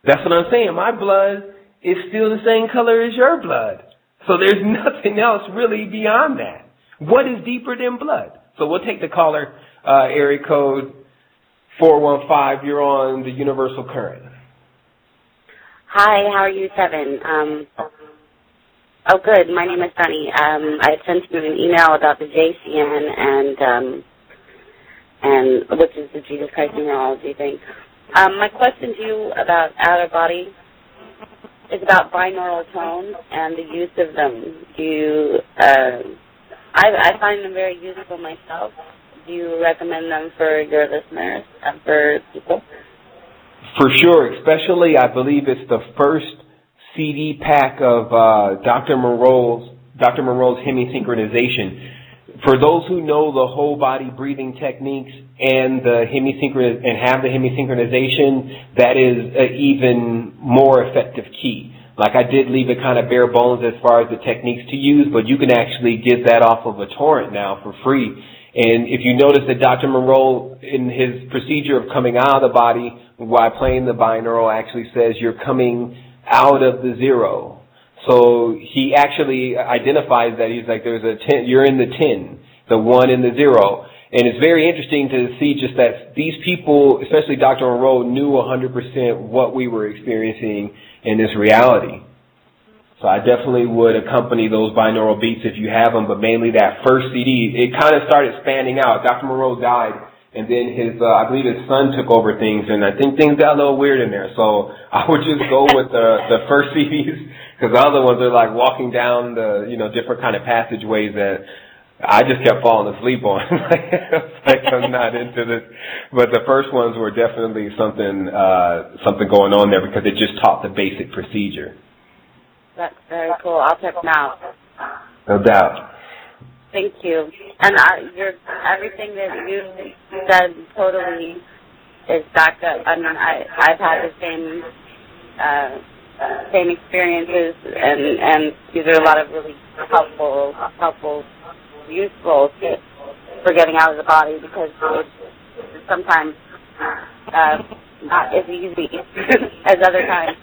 That's what I'm saying. My blood is still the same color as your blood. So there's nothing else really beyond that. What is deeper than blood? So we'll take the caller, area code 415. You're on the universal current. Hi, how are you, Sevan? Oh, good. My name is Sunny. I sent you an email about the JCN and which is the Jesus Christ numerology thing. My question to you about outer body is about binaural tones and the use of them. I find them very useful myself. Do you recommend them for your listeners and for people? For sure, especially I believe it's the first CD pack of Dr. Monroe's hemisynchronization. For those who know the whole body breathing techniques and the have the hemisynchronization, that is an even more effective key. Like, I did leave it kind of bare bones as far as the techniques to use, but you can actually get that off of a torrent now for free. And if you notice that Dr. Monroe, in his procedure of coming out of the body while playing the binaural, actually says you're coming out of the zero. So he actually identifies that. He's like, there's a 10, you're in the 10, the 1 and the 0. And it's very interesting to see just that these people, especially Dr. Monroe, knew 100% what we were experiencing in this reality. So I definitely would accompany those binaural beats if you have them, but mainly that first CD. It kind of started spanning out. Dr. Monroe died, and then I believe his son took over things, and I think things got a little weird in there. So I would just go with the first CDs, because the other ones are like walking down the, different kind of passageways that I just kept falling asleep on. Like, I'm not into this. But the first ones were definitely something going on there, because it just taught the basic procedure. That's very cool. I'll check them out. No doubt. Thank you. And everything that you said totally is backed up. I mean, I've had the same experiences, and these are a lot of really helpful, useful tips for getting out of the body, because it's sometimes not as easy as other times.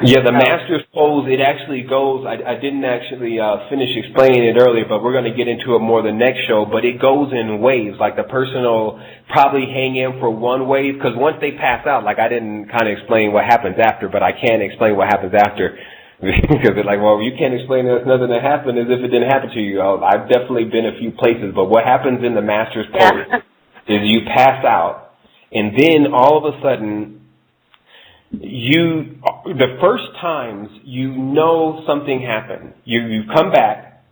Yeah, the master's pose, it actually goes, I didn't actually finish explaining it earlier, but we're going to get into it more the next show, but it goes in waves. Like, the person will probably hang in for one wave, because once they pass out, like, I didn't kind of explain what happens after, but I can explain what happens after. Because they're like, well, you can't explain there's nothing that happened as if it didn't happen to you. I've definitely been a few places, but what happens in the master's pose is you pass out, and then all of a sudden, the first times something happened. You come back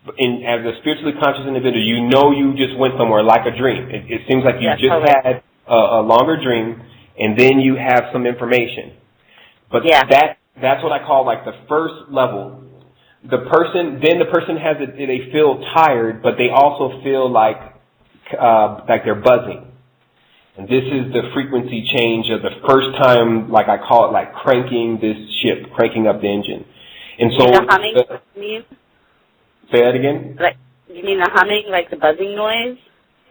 as a spiritually conscious individual. You just went somewhere like a dream. It seems like you had a longer dream, and then you have some information. But that's what I call like the first level. The person has it. They feel tired, but they also feel like they're buzzing. And this is the frequency change of the first time, like I call it, like cranking this ship, cranking up the engine. And so, the humming, you mean? Say that again? Like, you mean the humming, like the buzzing noise?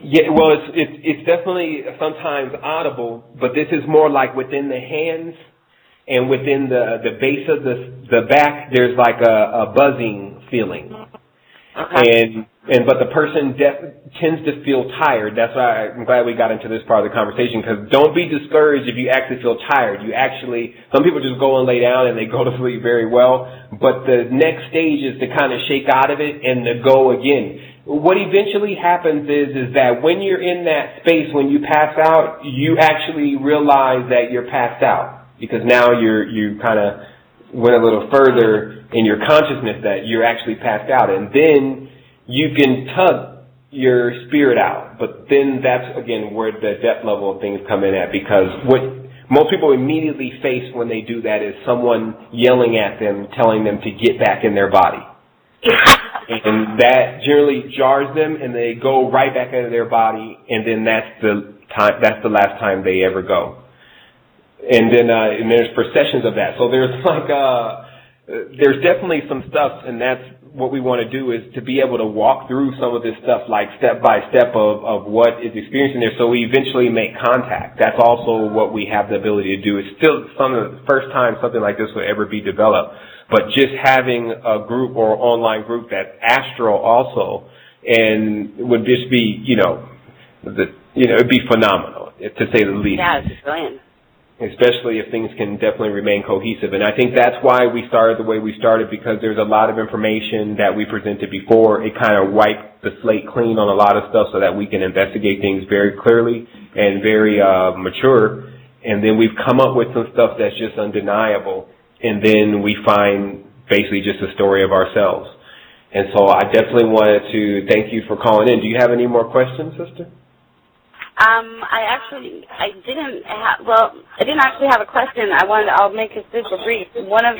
Yeah, well, it's definitely sometimes audible, but this is more like within the hands and within the base of the back. There's like a buzzing feeling. Okay. But the person tends to feel tired. That's why I'm glad we got into this part of the conversation, because don't be discouraged if you actually feel tired. Some people just go and lay down and they go to sleep very well, but the next stage is to kind of shake out of it and to go again. What eventually happens is that when you're in that space, when you pass out, you actually realize that you're passed out, because now you kind of went a little further in your consciousness that you're actually passed out. And then you can tug your spirit out. But then that's, again, where the depth level of things come in at, because what most people immediately face when they do that is someone yelling at them, telling them to get back in their body. And that generally jars them, and they go right back into their body, and then that's the last time they ever go. And then there's processions of that. So there's there's definitely some stuff, and that's what we want to do, is to be able to walk through some of this stuff, like step by step of what is experiencing there, so we eventually make contact. That's also what we have the ability to do. It's still the first time something like this would ever be developed, but just having a group or online group that's astral also, and would just be, it'd be phenomenal, to say the least. Yeah, it's brilliant. Especially if things can definitely remain cohesive. And I think that's why we started the way we started, because there's a lot of information that we presented before. It kind of wiped the slate clean on a lot of stuff so that we can investigate things very clearly and very mature. And then we've come up with some stuff that's just undeniable. And then we find basically just a story of ourselves. And so I definitely wanted to thank you for calling in. Do you have any more questions, sister? I didn't actually have a question. I'll make it super brief. One of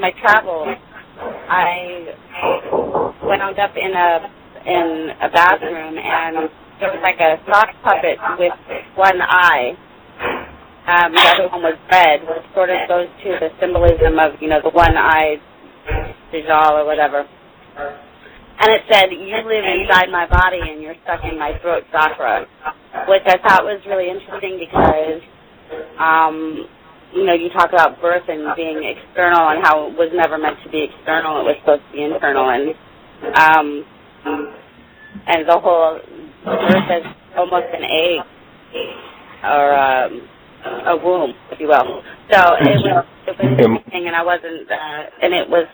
my travels, I wound up in a bathroom, and there was like a sock puppet with one eye. The other one was red, which sort of goes to the symbolism of, the one-eyed Dajjal or whatever. And it said, "You live inside my body and you're stuck in my throat chakra," which I thought was really interesting because, you talk about birth and being external and how it was never meant to be external. It was supposed to be internal. And the whole birth is almost an egg or a womb, if you will. So it was interesting, and I wasn't, and it was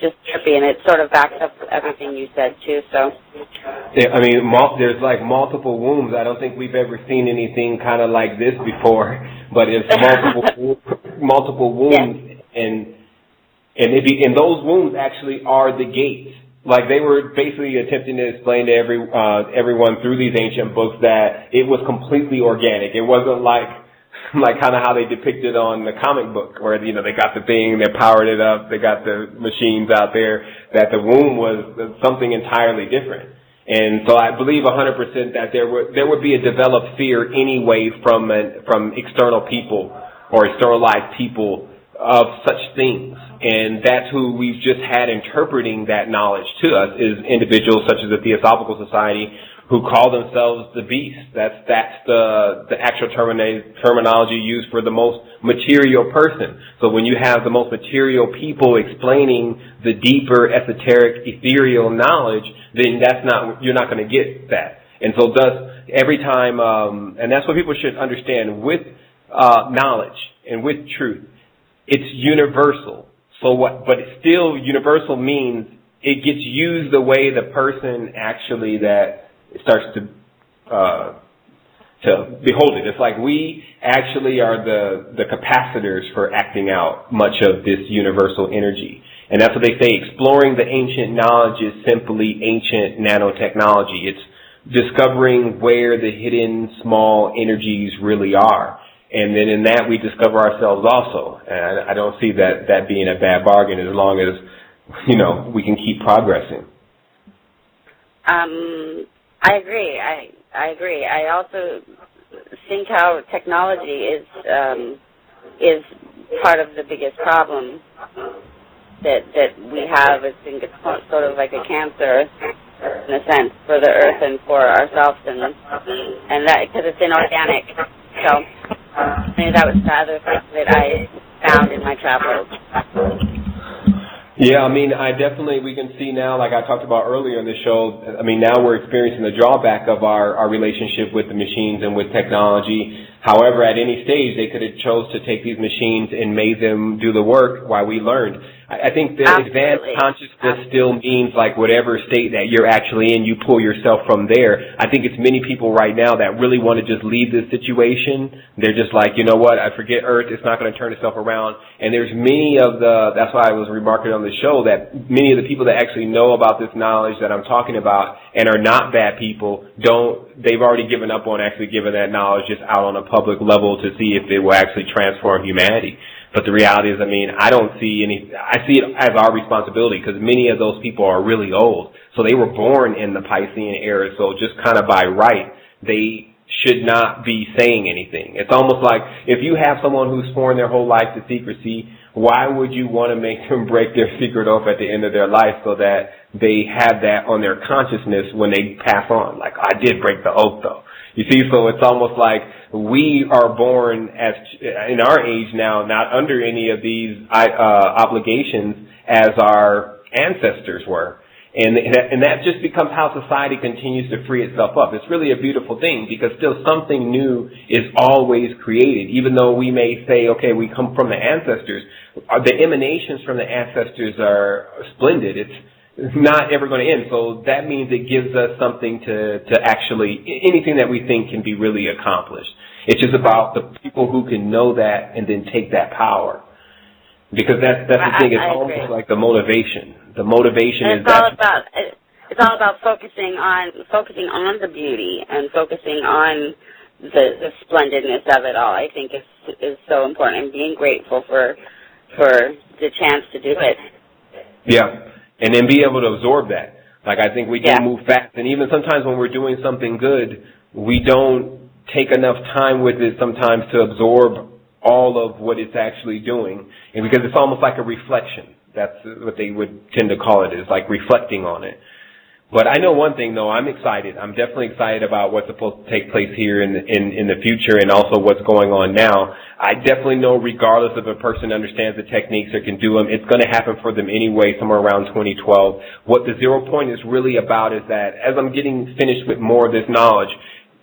just trippy, and it sort of backs up everything you said, too, so. Yeah, I mean, there's like multiple wombs. I don't think we've ever seen anything kind of like this before, but it's multiple wombs, yeah. and those wombs actually are the gates. Like, they were basically attempting to explain to everyone through these ancient books that it was completely organic. It wasn't like kind of how they depicted on the comic book, where, they got the thing, they powered it up, they got the machines out there, that the womb was something entirely different. And so I believe 100% that there would be a developed fear anyway from external people or externalized people of such things. And that's who we've just had interpreting that knowledge to us, is individuals such as the Theosophical Society, who call themselves the beast. That's the actual terminology used for the most material person. So when you have the most material people explaining the deeper, esoteric, ethereal knowledge, then you're not going to get that. And so thus, every time, and that's what people should understand, with knowledge and with truth, it's universal. But it's still universal means it gets used the way the person actually that starts to behold it. It's like we actually are the capacitors for acting out much of this universal energy. And that's what they say. Exploring the ancient knowledge is simply ancient nanotechnology. It's discovering where the hidden small energies really are. And then in that we discover ourselves also. And I don't see that being a bad bargain, as long as, we can keep progressing. I agree. I agree. I also think how technology is part of the biggest problem that we have. I think it's sort of like a cancer, in a sense, for the earth and for ourselves, and that because it's inorganic. So that was the other thing that I found in my travels. Yeah, I mean, we can see now, like I talked about earlier in the show, I mean, now we're experiencing the drawback of our relationship with the machines and with technology. However, at any stage, they could have chose to take these machines and made them do the work while we learned. I think the advanced consciousness still means like whatever state that you're actually in, you pull yourself from there. I think it's many people right now that really want to just leave this situation. They're just like, you know what, I forget Earth, it's not going to turn itself around. And there's many of that's why I was remarking on the show that many of the people that actually know about this knowledge that I'm talking about and are not bad people, they've already given up on actually giving that knowledge just out on a public level to see if it will actually transform humanity. But the reality is, I see it as our responsibility because many of those people are really old. So they were born in the Piscean era. So just kind of by right, they should not be saying anything. It's almost like if you have someone who's sworn their whole life to secrecy, why would you want to make them break their secret off at the end of their life so that they have that on their consciousness when they pass on? Like, I did break the oath, though. You see, so it's almost like we are born as in our age now, not under any of these obligations as our ancestors were. And that just becomes how society continues to free itself up. It's really a beautiful thing because still something new is always created. Even though we may say, okay, we come from the ancestors, the emanations from the ancestors are splendid. It's not ever going to end. So that means it gives us something to actually, anything that we think can be really accomplished. It's just about the people who can know that and then take that power. Because that's the thing. It's almost like the motivation. The motivation is it's all about focusing on the beauty and focusing on the splendidness of it all. I think is so important, and being grateful for the chance to do it. Yeah. And then be able to absorb that. Like, I think we do move fast. And even sometimes when we're doing something good, we don't take enough time with it sometimes to absorb all of what it's actually doing. And because it's almost like a reflection. That's what they would tend to call it, is like reflecting on it. But I know one thing, though, I'm excited. I'm definitely excited about what's supposed to take place here in the future and also what's going on now. I definitely know regardless if a person understands the techniques or can do them, it's going to happen for them anyway somewhere around 2012. What the 0 point is really about is that as I'm getting finished with more of this knowledge,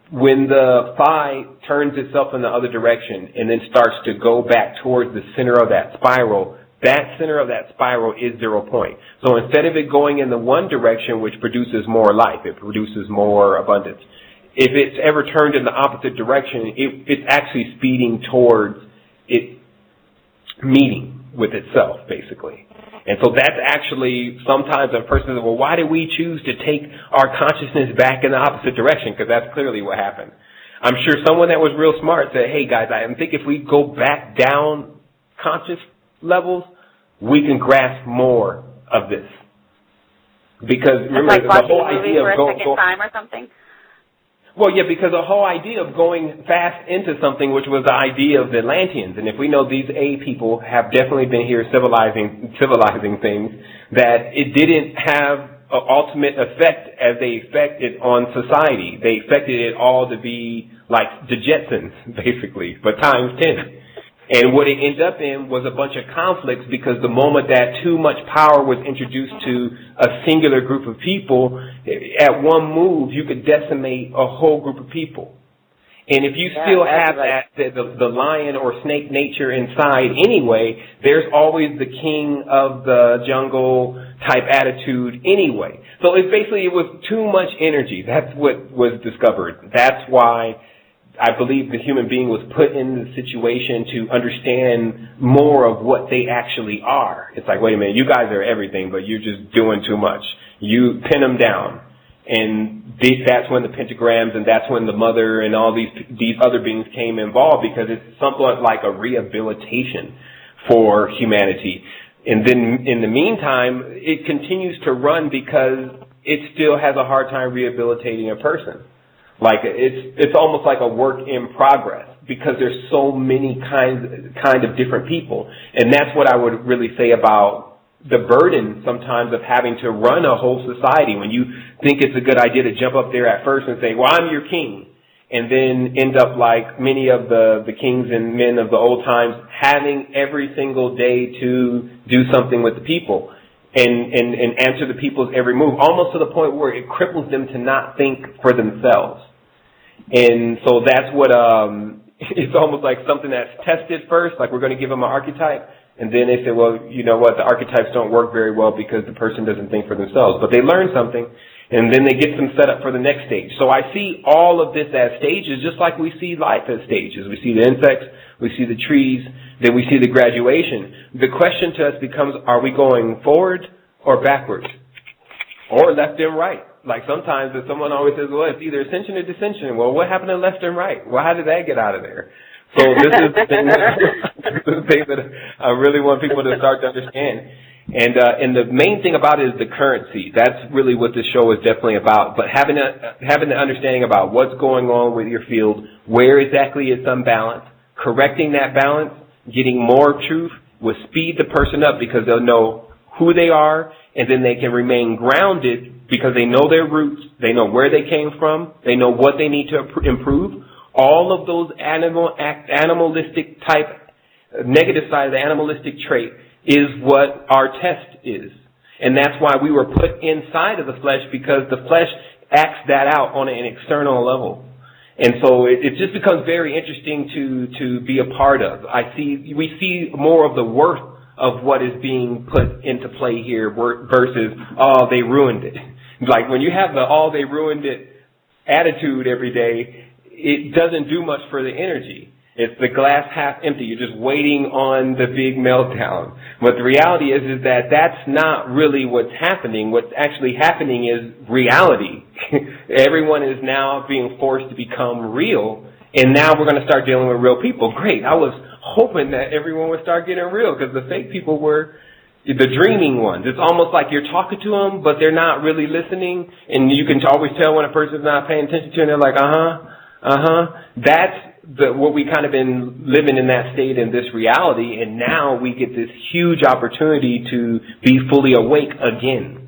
when the phi turns itself in the other direction and then starts to go back towards the center of that spiral, that center of that spiral is 0 point. So instead of it going in the one direction, which produces more life, it produces more abundance. If it's ever turned in the opposite direction, it's actually speeding towards it meeting with itself, basically. And so that's actually sometimes a person says, well, why did we choose to take our consciousness back in the opposite direction? Because that's clearly what happened. I'm sure someone that was real smart said, hey, guys, I think if we go back down conscious levels, we can grasp more of this. Because remember, the whole idea of going time or something. Well, yeah, because the whole idea of going fast into something, which was the idea of the Atlanteans, and if we know these A people have definitely been here civilizing things, that it didn't have an ultimate effect as they expected on society. They expected it all to be like the Jetsons, basically, but times 10. And what it ended up in was a bunch of conflicts because the moment that too much power was introduced to a singular group of people, at one move you could decimate a whole group of people. And if you still have the lion or snake nature inside anyway, there's always the king of the jungle type attitude anyway. So it was too much energy. That's what was discovered. That's why I believe the human being was put in the situation to understand more of what they actually are. It's like, wait a minute, you guys are everything, but you're just doing too much. You pin them down. And that's when the pentagrams and that's when the mother and all these other beings came involved, because it's somewhat like a rehabilitation for humanity. And then in the meantime, it continues to run because it still has a hard time rehabilitating a person. Like it's almost like a work in progress because there's so many kind of different people. And that's what I would really say about the burden sometimes of having to run a whole society. When you think it's a good idea to jump up there at first and say, well, I'm your king, and then end up like many of the kings and men of the old times having every single day to do something with the people. And answer the people's every move, almost to the point where it cripples them to not think for themselves. And so that's what it's almost like something that's tested first, like we're going to give them an archetype, and then they say, well, you know what, the archetypes don't work very well because the person doesn't think for themselves. But they learn something, and then they get them set up for the next stage. So I see all of this as stages, just like we see life as stages. We see the insects, we see the trees, then we see the graduation. The question to us becomes, are we going forward or backwards? Or left and right? Like sometimes someone always says, well, it's either ascension or descension. Well, what happened to left and right? Well, how did that get out of there? So this is the thing that I really want people to start to understand. And the main thing about it is the currency. That's really what this show is definitely about. But having the understanding about what's going on with your field, where exactly it's unbalanced, correcting that balance, getting more truth will speed the person up because they'll know who they are, and then they can remain grounded because they know their roots, they know where they came from, they know what they need to improve. All of those animalistic type, negative side of the animalistic trait is what our test is. And that's why we were put inside of the flesh, because the flesh acts that out on an external level. And so it just becomes very interesting to be a part of. We see more of the worth of what is being put into play here versus, oh, they ruined it. Like when you have the, oh, they ruined it attitude every day, it doesn't do much for the energy. It's the glass half empty. You're just waiting on the big meltdown. But the reality is that that's not really what's happening. What's actually happening is reality. Everyone is now being forced to become real, and now we're going to start dealing with real people. Great. I was hoping that everyone would start getting real, because the fake people were the dreaming ones. It's almost like you're talking to them, but they're not really listening, and you can always tell when a person's not paying attention to you, and they're like, That's what we kind of been living in that state in this reality, and now we get this huge opportunity to be fully awake again.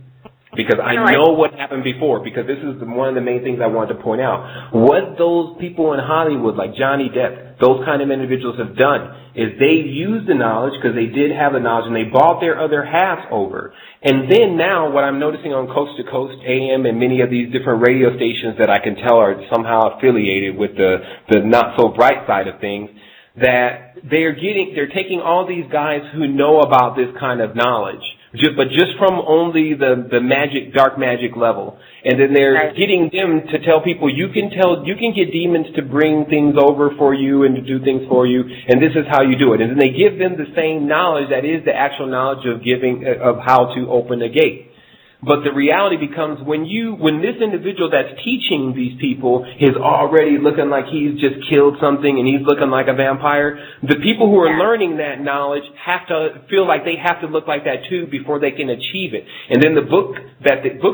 Because I know what happened before, because this is one of the main things I wanted to point out. What those people in Hollywood, like Johnny Depp, those kind of individuals have done is they used the knowledge, because they did have the knowledge, and they bought their other half over. And then now what I'm noticing on Coast to Coast AM and many of these different radio stations that I can tell are somehow affiliated with the not so bright side of things, that they're taking all these guys who know about this kind of knowledge, but just from only the dark magic level. And then they're getting them to tell people, you can get demons to bring things over for you and to do things for you, and this is how you do it. And then they give them the same knowledge that is the actual knowledge of how to open a gate. But the reality becomes when this individual that's teaching these people is already looking like he's just killed something and he's looking like a vampire, the people who are learning that knowledge have to feel like they have to look like that too before they can achieve it. And then the books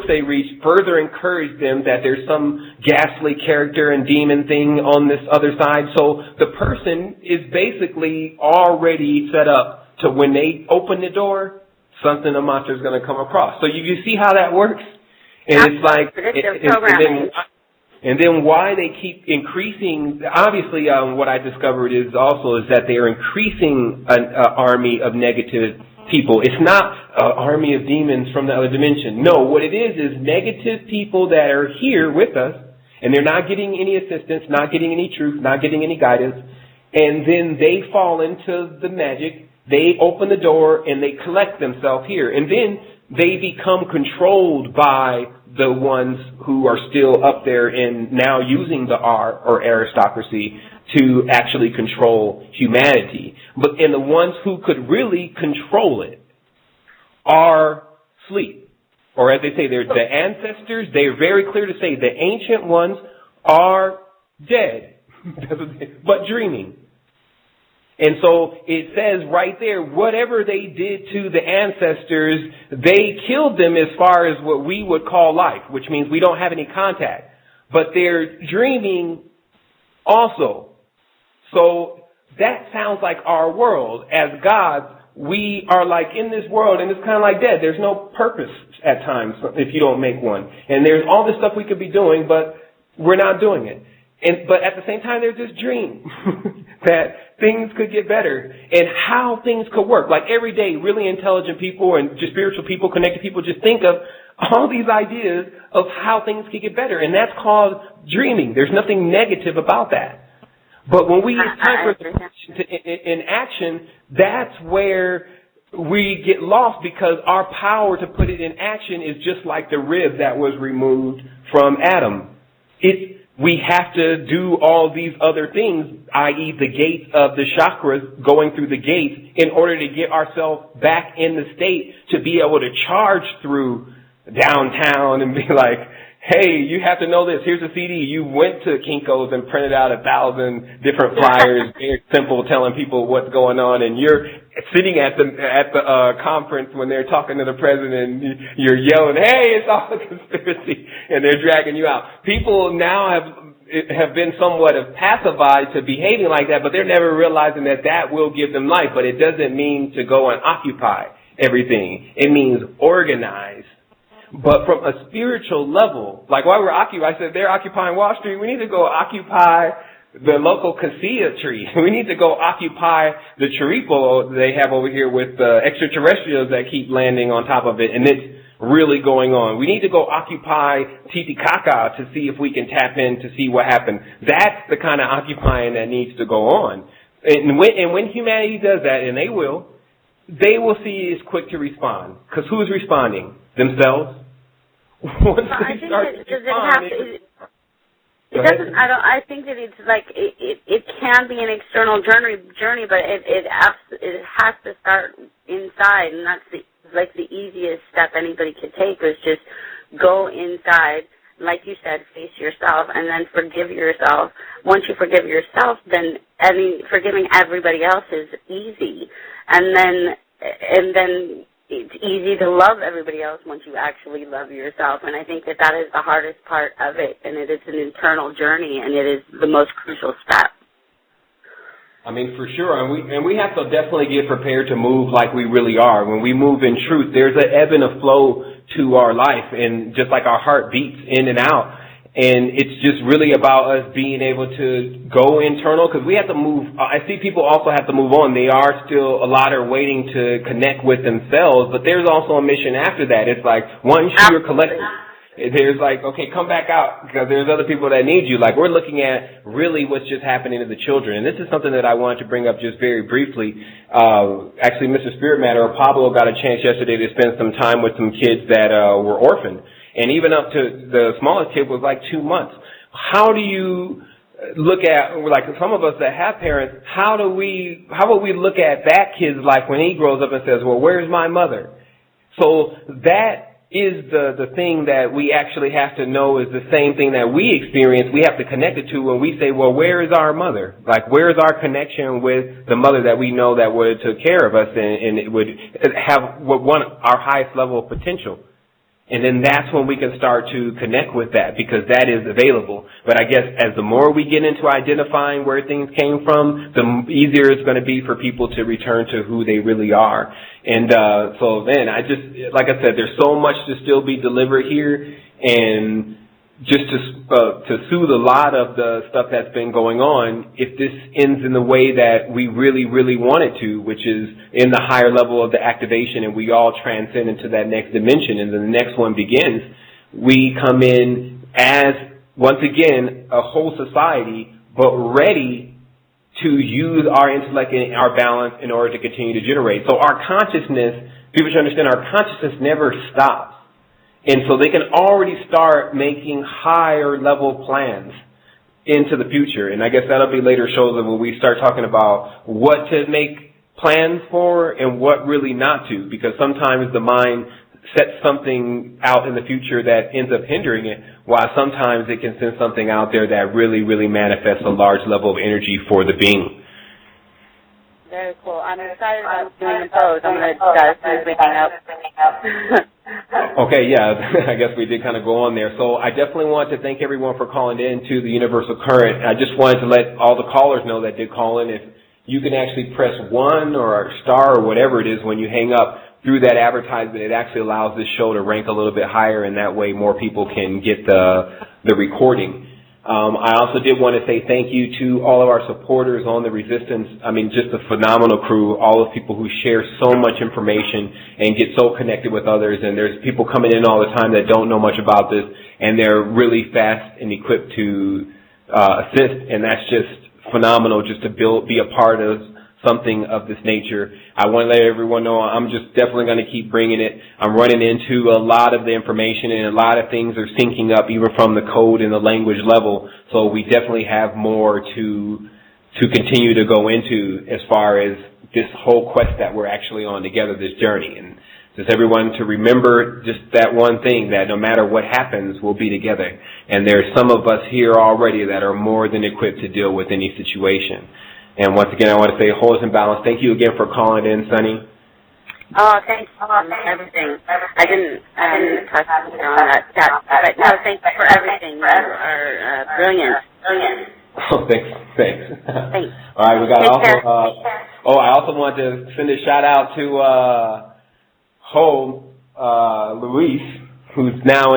they read further encourage them that there's some ghastly character and demon thing on this other side. So the person is basically already set up to when they open the door, something a monster is going to come across. So you see how that works? And it's like, and then why they keep increasing, obviously what I discovered is that they are increasing an army of negative people. It's not an army of demons from the other dimension. No, what it is negative people that are here with us, and they're not getting any assistance, not getting any truth, not getting any guidance, and then they fall into the magic. They open the door and they collect themselves here. And then they become controlled by the ones who are still up there and now using the R, or aristocracy, to actually control humanity. And the ones who could really control it are asleep. Or as they say, they're the ancestors. They're very clear to say the ancient ones are dead, but dreaming. And so it says right there, whatever they did to the ancestors, they killed them as far as what we would call life, which means we don't have any contact. But they're dreaming also. So that sounds like our world. As gods, we are like in this world, and it's kind of like dead. There's no purpose at times if you don't make one. And there's all this stuff we could be doing, but we're not doing it. But at the same time, there's this dream that things could get better and how things could work. Like every day, really intelligent people and just spiritual people, connected people, just think of all these ideas of how things could get better. And that's called dreaming. There's nothing negative about that. But when it's time for in action, that's where we get lost, because our power to put it in action is just like the rib that was removed from Adam. We have to do all these other things, i.e. the gates of the chakras, going through the gates, in order to get ourselves back in the state to be able to charge through downtown and be like, hey, you have to know this. Here's a CD. You went to Kinko's and printed out 1,000 different flyers, very simple, telling people what's going on, and you're sitting at the conference when they're talking to the president, you're yelling, hey, it's all a conspiracy, and they're dragging you out. People now have been somewhat pacified to behaving like that, but they're never realizing that will give them life. But it doesn't mean to go and occupy everything. It means organize. But from a spiritual level, like while we're occupying, I said they're occupying Wall Street, we need to go occupy the local Cassia tree. We need to go occupy the chiripo they have over here with extraterrestrials that keep landing on top of it, and it's really going on. We need to go occupy Titicaca to see if we can tap in to see what happened. That's the kind of occupying that needs to go on. And when humanity does that, and they will see it's quick to respond. Because who's responding? Themselves? Once they start to respond, I think that it's like it can be an external journey, but it has to start inside, and that's the easiest step anybody could take, is just go inside, like you said, face yourself, and then forgive yourself. Once you forgive yourself, then forgiving everybody else is easy, and then it's easy to love everybody else once you actually love yourself. And I think that is the hardest part of it, and it is an internal journey, and it is the most crucial step. I mean, for sure, and we have to definitely get prepared to move like we really are. When we move in truth, there's an ebb and a flow to our life, and just like our heart beats in and out. And it's just really about us being able to go internal, because we have to move. I see people also have to move on. They are still, a lot are waiting to connect with themselves, but there's also a mission after that. It's like, once you're collected, there's like, okay, come back out, because there's other people that need you. Like, we're looking at really what's just happening to the children. And this is something that I wanted to bring up just very briefly. Actually, Mr. Spirit Matter, or Pablo, got a chance yesterday to spend some time with some kids that were orphaned. And even up to the smallest kid was like 2 months. How do you look at, like some of us that have parents, how would we look at that kid's life when he grows up and says, well, where's my mother? So that is the thing that we actually have to know is the same thing that we experience. We have to connect it to when we say, well, where is our mother? Like, where is our connection with the mother that we know that would took care of us and it would have our highest level of potential? And then that's when we can start to connect with that, because that is available. But I guess as the more we get into identifying where things came from, the easier it's going to be for people to return to who they really are. And so then like I said, there's so much to still be delivered here, and just to soothe a lot of the stuff that's been going on, if this ends in the way that we really, really want it to, which is in the higher level of the activation, and we all transcend into that next dimension, and then the next one begins, we come in as, once again, a whole society, but ready to use our intellect and our balance in order to continue to generate. So our consciousness, people should understand, our consciousness never stops. And so they can already start making higher level plans into the future. And I guess that'll be later shows when we start talking about what to make plans for and what really not to. Because sometimes the mind sets something out in the future that ends up hindering it, while sometimes it can send something out there that really, really manifests a large level of energy for the being. Very cool. I'm excited about doing the pose. I'm going to start waking up. Okay, yeah, I guess we did kind of go on there. So I definitely want to thank everyone for calling in to the Universal Current. I just wanted to let all the callers know that did call in, if you can actually press 1 or star or whatever it is when you hang up through that advertisement, it actually allows this show to rank a little bit higher, and that way more people can get the recording. I also did want to say thank you to all of our supporters on the Resistance. I mean, just a phenomenal crew, all the people who share so much information and get so connected with others. And there's people coming in all the time that don't know much about this, and they're really fast and equipped to assist, and that's just phenomenal just to be a part of something of this nature. I want to let everyone know I'm just definitely going to keep bringing it. I'm running into a lot of the information, and a lot of things are syncing up even from the code and the language level. So we definitely have more to continue to go into as far as this whole quest that we're actually on together, this journey. And just everyone to remember just that one thing, that no matter what happens, we'll be together. And there's some of us here already that are more than equipped to deal with any situation. And once again, I want to say wholeness and balance. Thank you again for calling in, Sunny. Oh, thanks for everything. I didn't touch on that chat, but no, thanks for everything. You are brilliant. Oh, thanks. Thanks. All right, we got Take also. I also want to send a shout out to Luis, who's now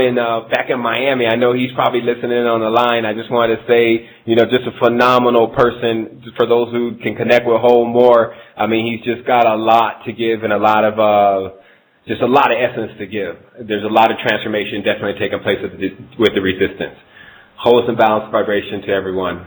back in Miami. I know he's probably listening on the line. I just wanted to say, just a phenomenal person. For those who can connect with more, I mean, he's just got a lot to give and a lot of essence to give. There's a lot of transformation definitely taking place with the resistance. Wholeness and balanced vibration to everyone.